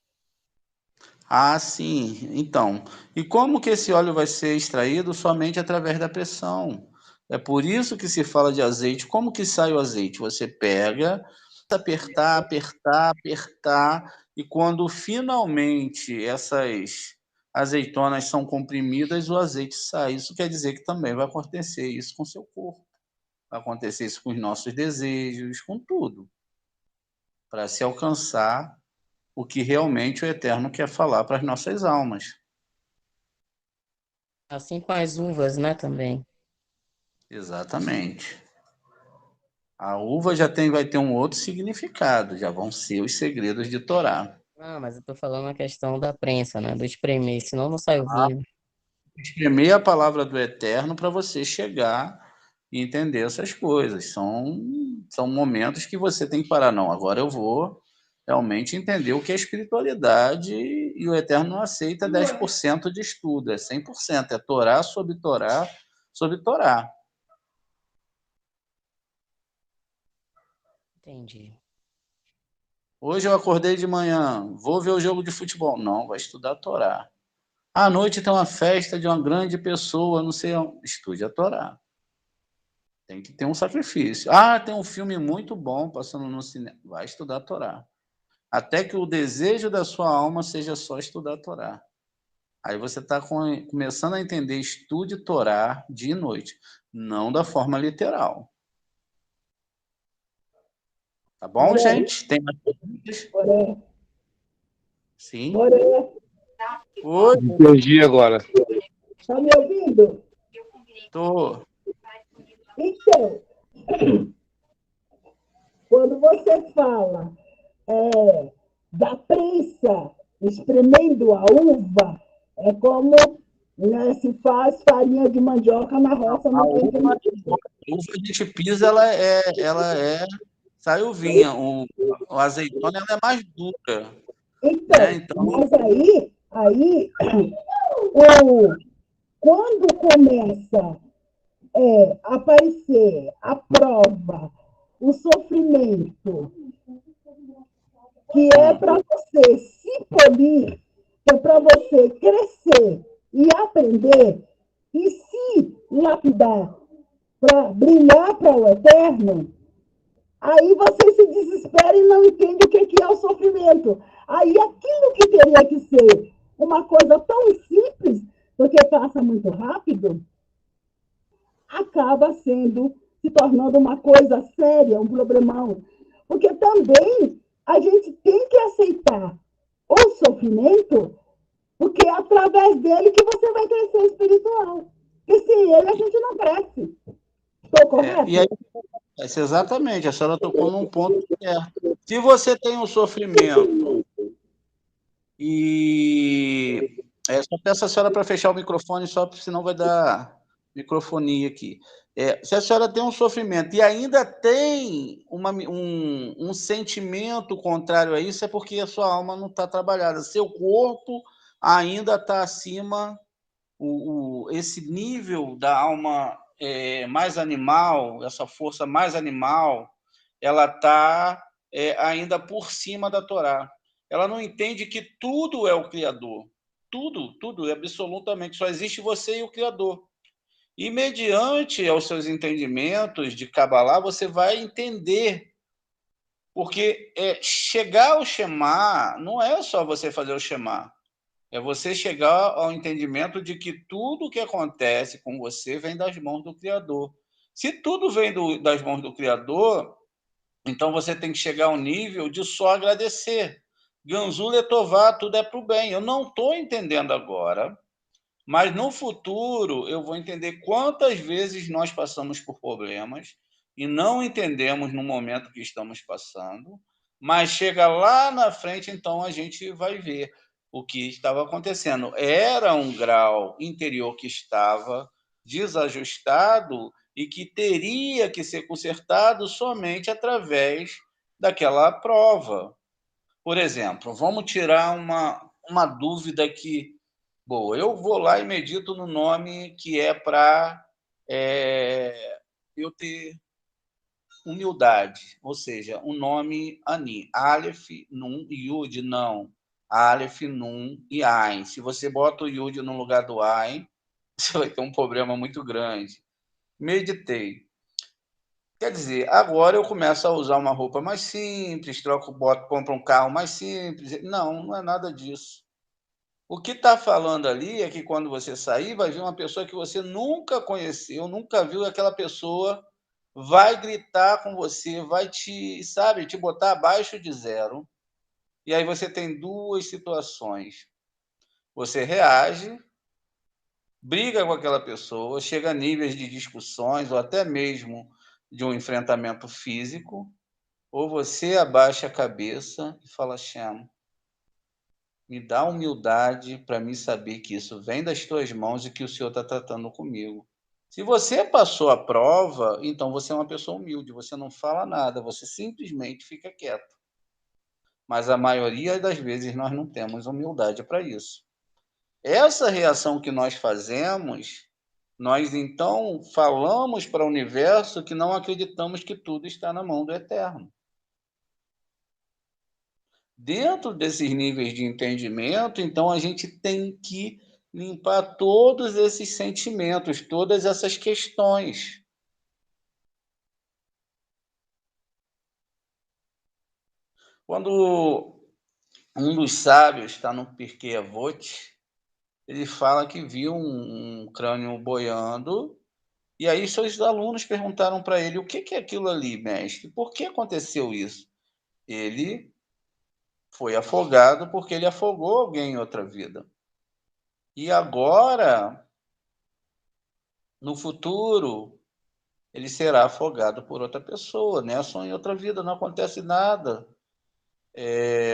Ah, sim. Então, e como que esse óleo vai ser extraído? Somente através da pressão. É por isso que se fala de azeite. Como que sai o azeite? Você pega, apertar, apertar, apertar, e quando finalmente essas azeitonas são comprimidas, o azeite sai. Isso quer dizer que também vai acontecer isso com o seu corpo. Vai acontecer isso com os nossos desejos, com tudo, para se alcançar o que realmente o Eterno quer falar para as nossas almas. Assim com as uvas, né, também. Exatamente. A uva vai ter um outro significado, já vão ser os segredos de Torá. Não, mas eu estou falando a questão da prensa, né? Do espremer, senão não sai o vinho. Espremer a palavra do Eterno para você chegar e entender essas coisas. São momentos que você tem que parar. Não, agora eu vou realmente entender o que é espiritualidade, e o Eterno não aceita 10% de estudo, é 100%. É Torá sobre Torá sobre Torá. Entendi. Hoje eu acordei de manhã, vou ver o jogo de futebol. Não, vai estudar a Torá. À noite tem uma festa de uma grande pessoa, não sei onde. Estude a Torá. Tem que ter um sacrifício. Ah, tem um filme muito bom passando no cinema. Vai estudar a Torá. Até que o desejo da sua alma seja só estudar a Torá. Aí você está começando a entender, estude Torá dia e noite. Não da forma literal. Tá bom, gente? Tem mais perguntas? Sim. Oi. Entendi agora. Está me ouvindo? Tô. Então, quando você fala da prensa espremendo a uva, é como, né, se faz farinha de mandioca na roça. A uva a gente pisa, ela é sai uvinha. O azeitona ela é mais dura. Então, né? Então, mas aí quando começa a aparecer a prova, o sofrimento, que é para você se polir, é para você crescer e aprender e se lapidar para brilhar para o eterno, aí você se desespera e não entende o que é o sofrimento. Aí aquilo que teria que ser uma coisa tão simples, porque passa muito rápido, acaba se tornando uma coisa séria, um problemão. Porque também a gente tem que aceitar o sofrimento, porque é através dele que você vai crescer espiritual. E sem ele a gente não cresce. Estou correto? E aí, exatamente, a senhora tocou num ponto certo. Se você tem um sofrimento e... só peço a senhora para fechar o microfone, só senão vai dar microfonia aqui. Se a senhora tem um sofrimento e ainda tem um sentimento contrário a isso, é porque a sua alma não está trabalhada. Seu corpo ainda está acima, esse nível da alma mais animal, essa força mais animal, ela está ainda por cima da Torá. Ela não entende que tudo é o Criador. Tudo, absolutamente. Só existe você e o Criador. E, mediante aos seus entendimentos de Kabbalah, você vai entender. Porque chegar ao Shema não é só você fazer o Shema. É você chegar ao entendimento de que tudo que acontece com você vem das mãos do Criador. Se tudo vem das mãos do Criador, então você tem que chegar ao nível de só agradecer. Ganzu Letová, tudo é para o bem. Eu não estou entendendo agora, mas no futuro eu vou entender quantas vezes nós passamos por problemas e não entendemos no momento que estamos passando, mas chega lá na frente, então a gente vai ver o que estava acontecendo. Era um grau interior que estava desajustado e que teria que ser consertado somente através daquela prova. Por exemplo, vamos tirar uma dúvida que... Boa, eu vou lá e medito no nome que é para eu ter humildade, ou seja, um nome Ani, Aleph, Nun, Yud, não, Aleph, Nun e Ain. Se você bota o Yud no lugar do Ain, você vai ter um problema muito grande. Meditei. Quer dizer, agora eu começo a usar uma roupa mais simples, compro um carro mais simples. Não, não é nada disso. O que está falando ali é que quando você sair, vai vir uma pessoa que você nunca conheceu, nunca viu, e aquela pessoa vai gritar com você, vai te botar abaixo de zero. E aí você tem duas situações. Você reage, briga com aquela pessoa, chega a níveis de discussões ou até mesmo de um enfrentamento físico, ou você abaixa a cabeça e fala, Hashem, me dá humildade para mim saber que isso vem das tuas mãos e que o Senhor está tratando comigo. Se você passou a prova, então você é uma pessoa humilde, você não fala nada, você simplesmente fica quieto. Mas a maioria das vezes nós não temos humildade para isso. Essa reação que nós fazemos, nós então falamos para o universo que não acreditamos que tudo está na mão do Eterno. Dentro desses níveis de entendimento, então a gente tem que limpar todos esses sentimentos, todas essas questões. Quando um dos sábios está no Pirkei Avot, ele fala que viu um crânio boiando, e aí seus alunos perguntaram para ele, o que é aquilo ali, mestre? Por que aconteceu isso? Ele foi afogado porque ele afogou alguém em outra vida. E agora, no futuro, ele será afogado por outra pessoa, né? Só em outra vida, não acontece nada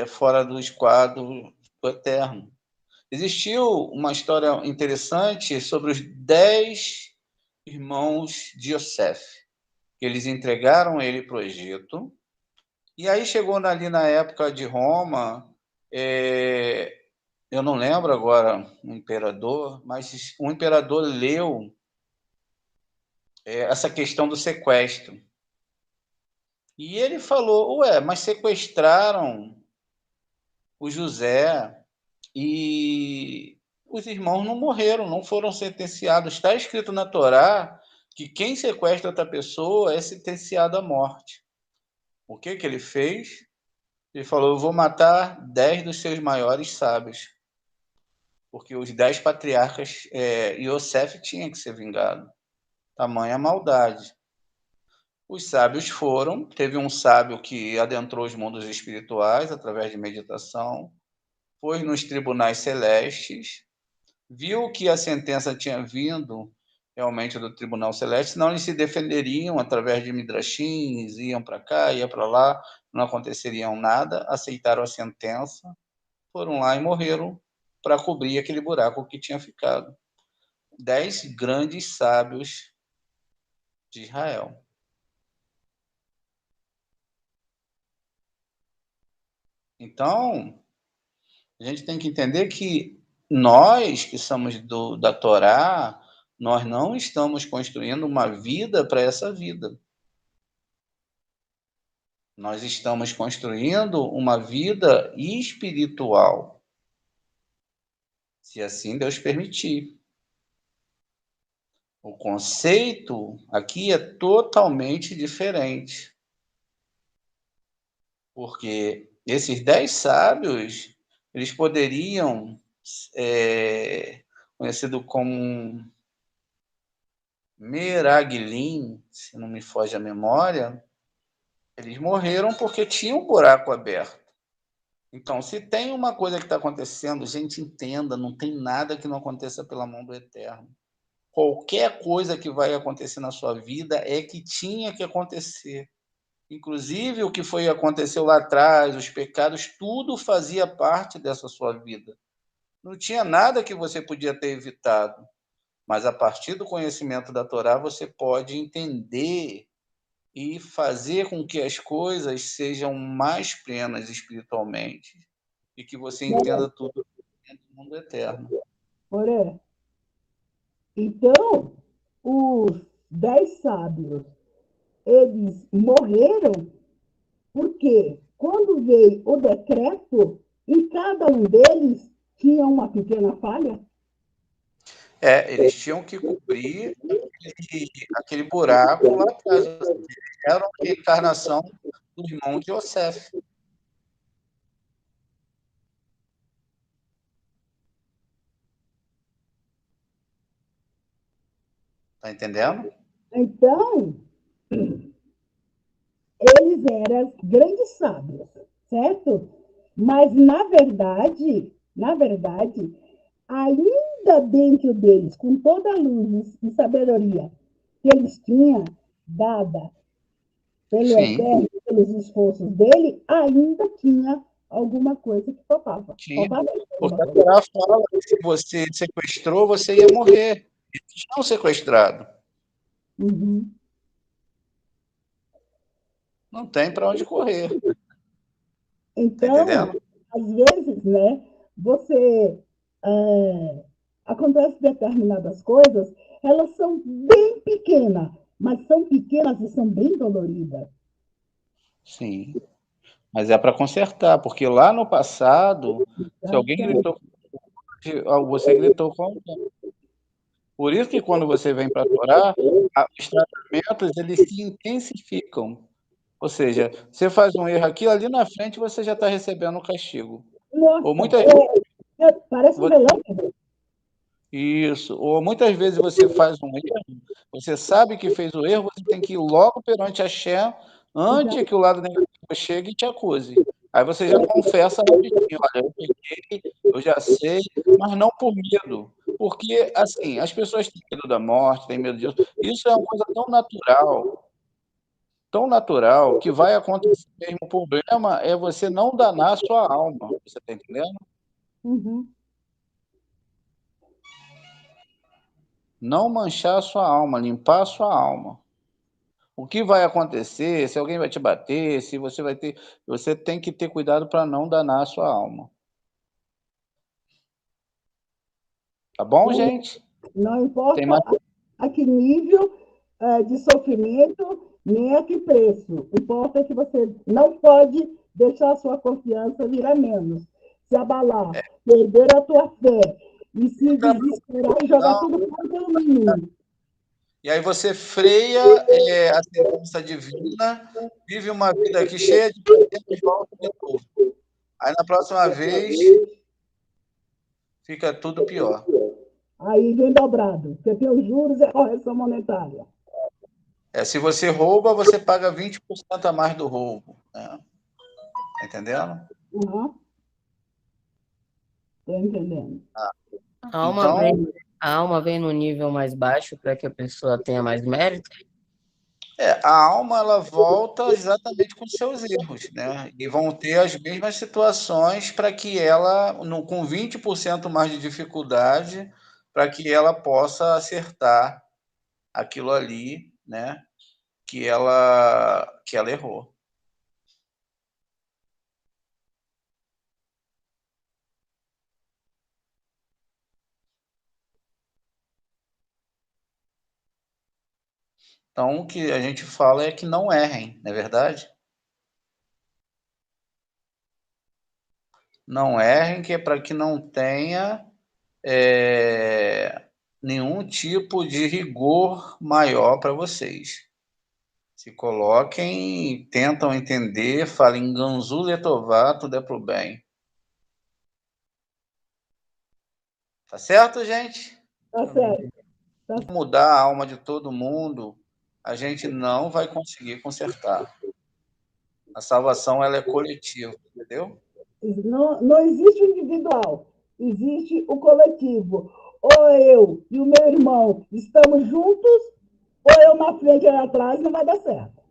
fora do esquadro do Eterno. Existiu uma história interessante sobre os 10 irmãos de Yosef. Eles entregaram ele para o Egito, e aí chegou ali na época de Roma, eu não lembro agora o imperador, mas o imperador leu essa questão do sequestro. E ele falou, mas sequestraram o José e os irmãos não morreram, não foram sentenciados. Está escrito na Torá que quem sequestra outra pessoa é sentenciado à morte. O que ele fez? Ele falou, eu vou matar 10 dos seus maiores sábios. Porque os 10 patriarcas, Yosef tinha que ser vingado. Tamanha maldade. Os sábios foram, teve um sábio que adentrou os mundos espirituais através de meditação, foi nos tribunais celestes, viu que a sentença tinha vindo realmente do tribunal celeste, senão eles se defenderiam através de midrashins, iam para cá, iam para lá, não aconteceria nada, aceitaram a sentença, foram lá e morreram para cobrir aquele buraco que tinha ficado. 10 grandes sábios de Israel. Então, a gente tem que entender que nós, que somos da Torá, nós não estamos construindo uma vida para essa vida. Nós estamos construindo uma vida espiritual, se assim Deus permitir. O conceito aqui é totalmente diferente. Porque esses 10 sábios, eles poderiam, conhecido como Meraglim, se não me foge a memória, eles morreram porque tinham um buraco aberto. Então, se tem uma coisa que está acontecendo, gente, entenda, não tem nada que não aconteça pela mão do Eterno. Qualquer coisa que vai acontecer na sua vida é que tinha que acontecer. Inclusive, o que aconteceu lá atrás, os pecados, tudo fazia parte dessa sua vida. Não tinha nada que você podia ter evitado. Mas, a partir do conhecimento da Torá, você pode entender e fazer com que as coisas sejam mais plenas espiritualmente e que você entenda tudo dentro do mundo eterno. Porém, então, os 10 sábios, eles morreram porque, quando veio o decreto, em cada um deles tinha uma pequena falha? Eles tinham que cobrir aquele buraco lá atrás. Era uma reencarnação do irmão de Yosef. Está entendendo? Então, eles eram grandes sábios, certo? Mas, na verdade, ainda dentro deles, com toda a luz e sabedoria que eles tinham dada pelo Sim, eterno, pelos esforços dele, ainda tinha alguma coisa que faltava. tinha. Faltava Porque alguma a coisa. Torá fala que se você sequestrou, você ia morrer. Eles estão sequestrados. Uhum. Não tem para onde correr. Tá Então, entendendo? às vezes, né, você acontece determinadas coisas, elas são bem pequenas, mas são pequenas e são bem doloridas. Sim. Mas é para consertar, porque lá no passado, se alguém Exatamente. gritou, você gritou com alguém. Por isso que quando você vem para a Torá, os tratamentos eles se intensificam. Ou seja, você faz um erro aqui, ali na frente você já está recebendo um castigo. Ou Nossa, muitas vezes parece um relâmpago. isso, ou muitas vezes você faz um erro, você sabe que fez o erro, você tem que ir logo perante a Shem, Já, antes que o lado negativo chegue e te acuse. Aí você já confessa rapidinho, olha, eu peguei, eu já sei, mas não por medo. Porque, assim, as pessoas têm medo da morte, têm medo disso. Isso é uma coisa tão natural, que vai acontecer mesmo. O problema é você não danar a sua alma. Você está entendendo? uhum. Não manchar a sua alma, limpar a sua alma. O que vai acontecer, se alguém vai te bater, se você vai ter. Você tem que ter cuidado para não danar a sua alma. Tá bom, Não, gente? não Tem importa mais. a que nível de sofrimento, nem a que preço. Importa que você não pode deixar a sua confiança virar menos, se abalar, perder a tua fé e se desesperar e jogar tudo fora pelo mínimo. E aí você freia a sentença divina, vive uma vida aqui cheia de problemas e volta de novo. Aí na próxima vez fica tudo pior. Aí vem dobrado, porque tem os juros e a correção monetária. Se você rouba, você paga 20% a mais do roubo. Né? Tá entendendo? Uhum. Estou entendendo. A alma Então, vem, a alma vem no nível mais baixo para que a pessoa tenha mais mérito. a alma ela volta exatamente com seus erros, né? E vão ter as mesmas situações para que ela, com 20% mais de dificuldade, para que ela possa acertar aquilo ali, né? Que ela errou. Então, o que a gente fala é que não errem, não é verdade? Não errem, que é para que não tenha nenhum tipo de rigor maior para vocês. Se coloquem, tentam entender, falem Ganzu Letová, tudo é pro bem. Tá certo, gente? Tá certo. Amém. Mudar a alma de todo mundo, a gente não vai conseguir consertar. A salvação ela é coletiva, entendeu? Não, não existe o individual, existe o coletivo. Ou eu e o meu irmão estamos juntos, ou eu na frente e atrás, não vai dar certo.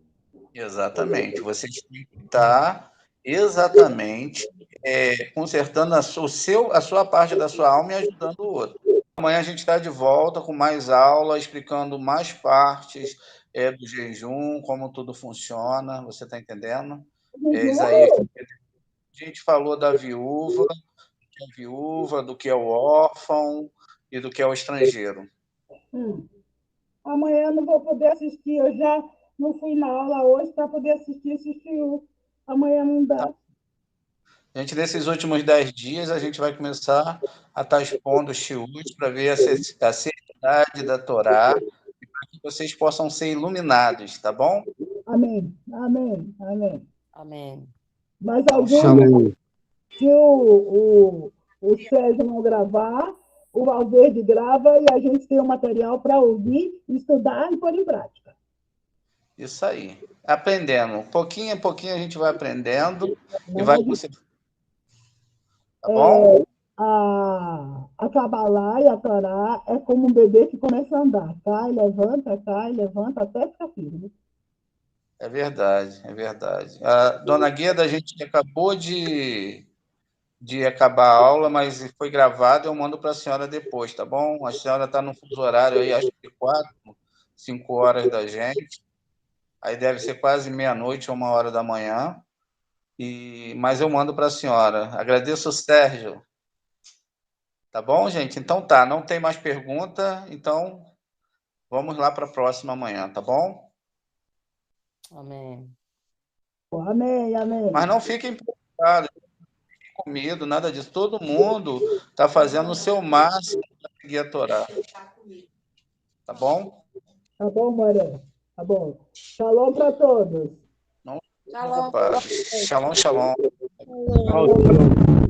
Exatamente. Vocês têm que estar exatamente consertando a sua parte da sua alma e ajudando o outro. Amanhã a gente está de volta com mais aula, explicando mais partes do jejum, como tudo funciona. Você está entendendo? Isaías, a gente falou da viúva, do que é o órfão e do que é o estrangeiro. Amanhã eu não vou poder assistir, eu já não fui na aula hoje para poder assistir esse filme. Amanhã não dá. A gente, nesses últimos 10 dias, a gente vai começar a estar expondo os shiuts para ver a seriedade da Torá e para que vocês possam ser iluminados, tá bom? Amém, amém, amém. Amém. Mais Então, algum? shalom. Se o Sérgio não gravar, o Valverde grava e a gente tem o material para ouvir, estudar e pôr em prática. Isso aí. Aprendendo. Pouquinho a pouquinho a gente vai aprendendo e Na vai verdade, conseguir. Tá bom? a Kabbalah e a Torá é como um bebê que começa a andar. Cai, levanta, até ficar firme. É verdade, é verdade. A dona Gueda, a gente acabou de acabar a aula, mas foi gravado, eu mando para a senhora depois, tá bom? A senhora está no fuso horário aí, acho que 4, 5 horas da gente. Aí deve ser quase meia-noite, 1 hora da manhã. Mas eu mando para a senhora. Agradeço, Sérgio. Tá bom, gente? Então tá, não tem mais pergunta, então vamos lá para a próxima amanhã, tá bom? Amém. Amém, amém. Mas não fiquem preocupados, com medo, nada disso. Todo mundo está fazendo o seu máximo para seguir a Torá. Tá bom? Tá bom, Maria? Tá bom. Shalom para todos. Não se Shalom. preocupados. Shalom, shalom. Shalom.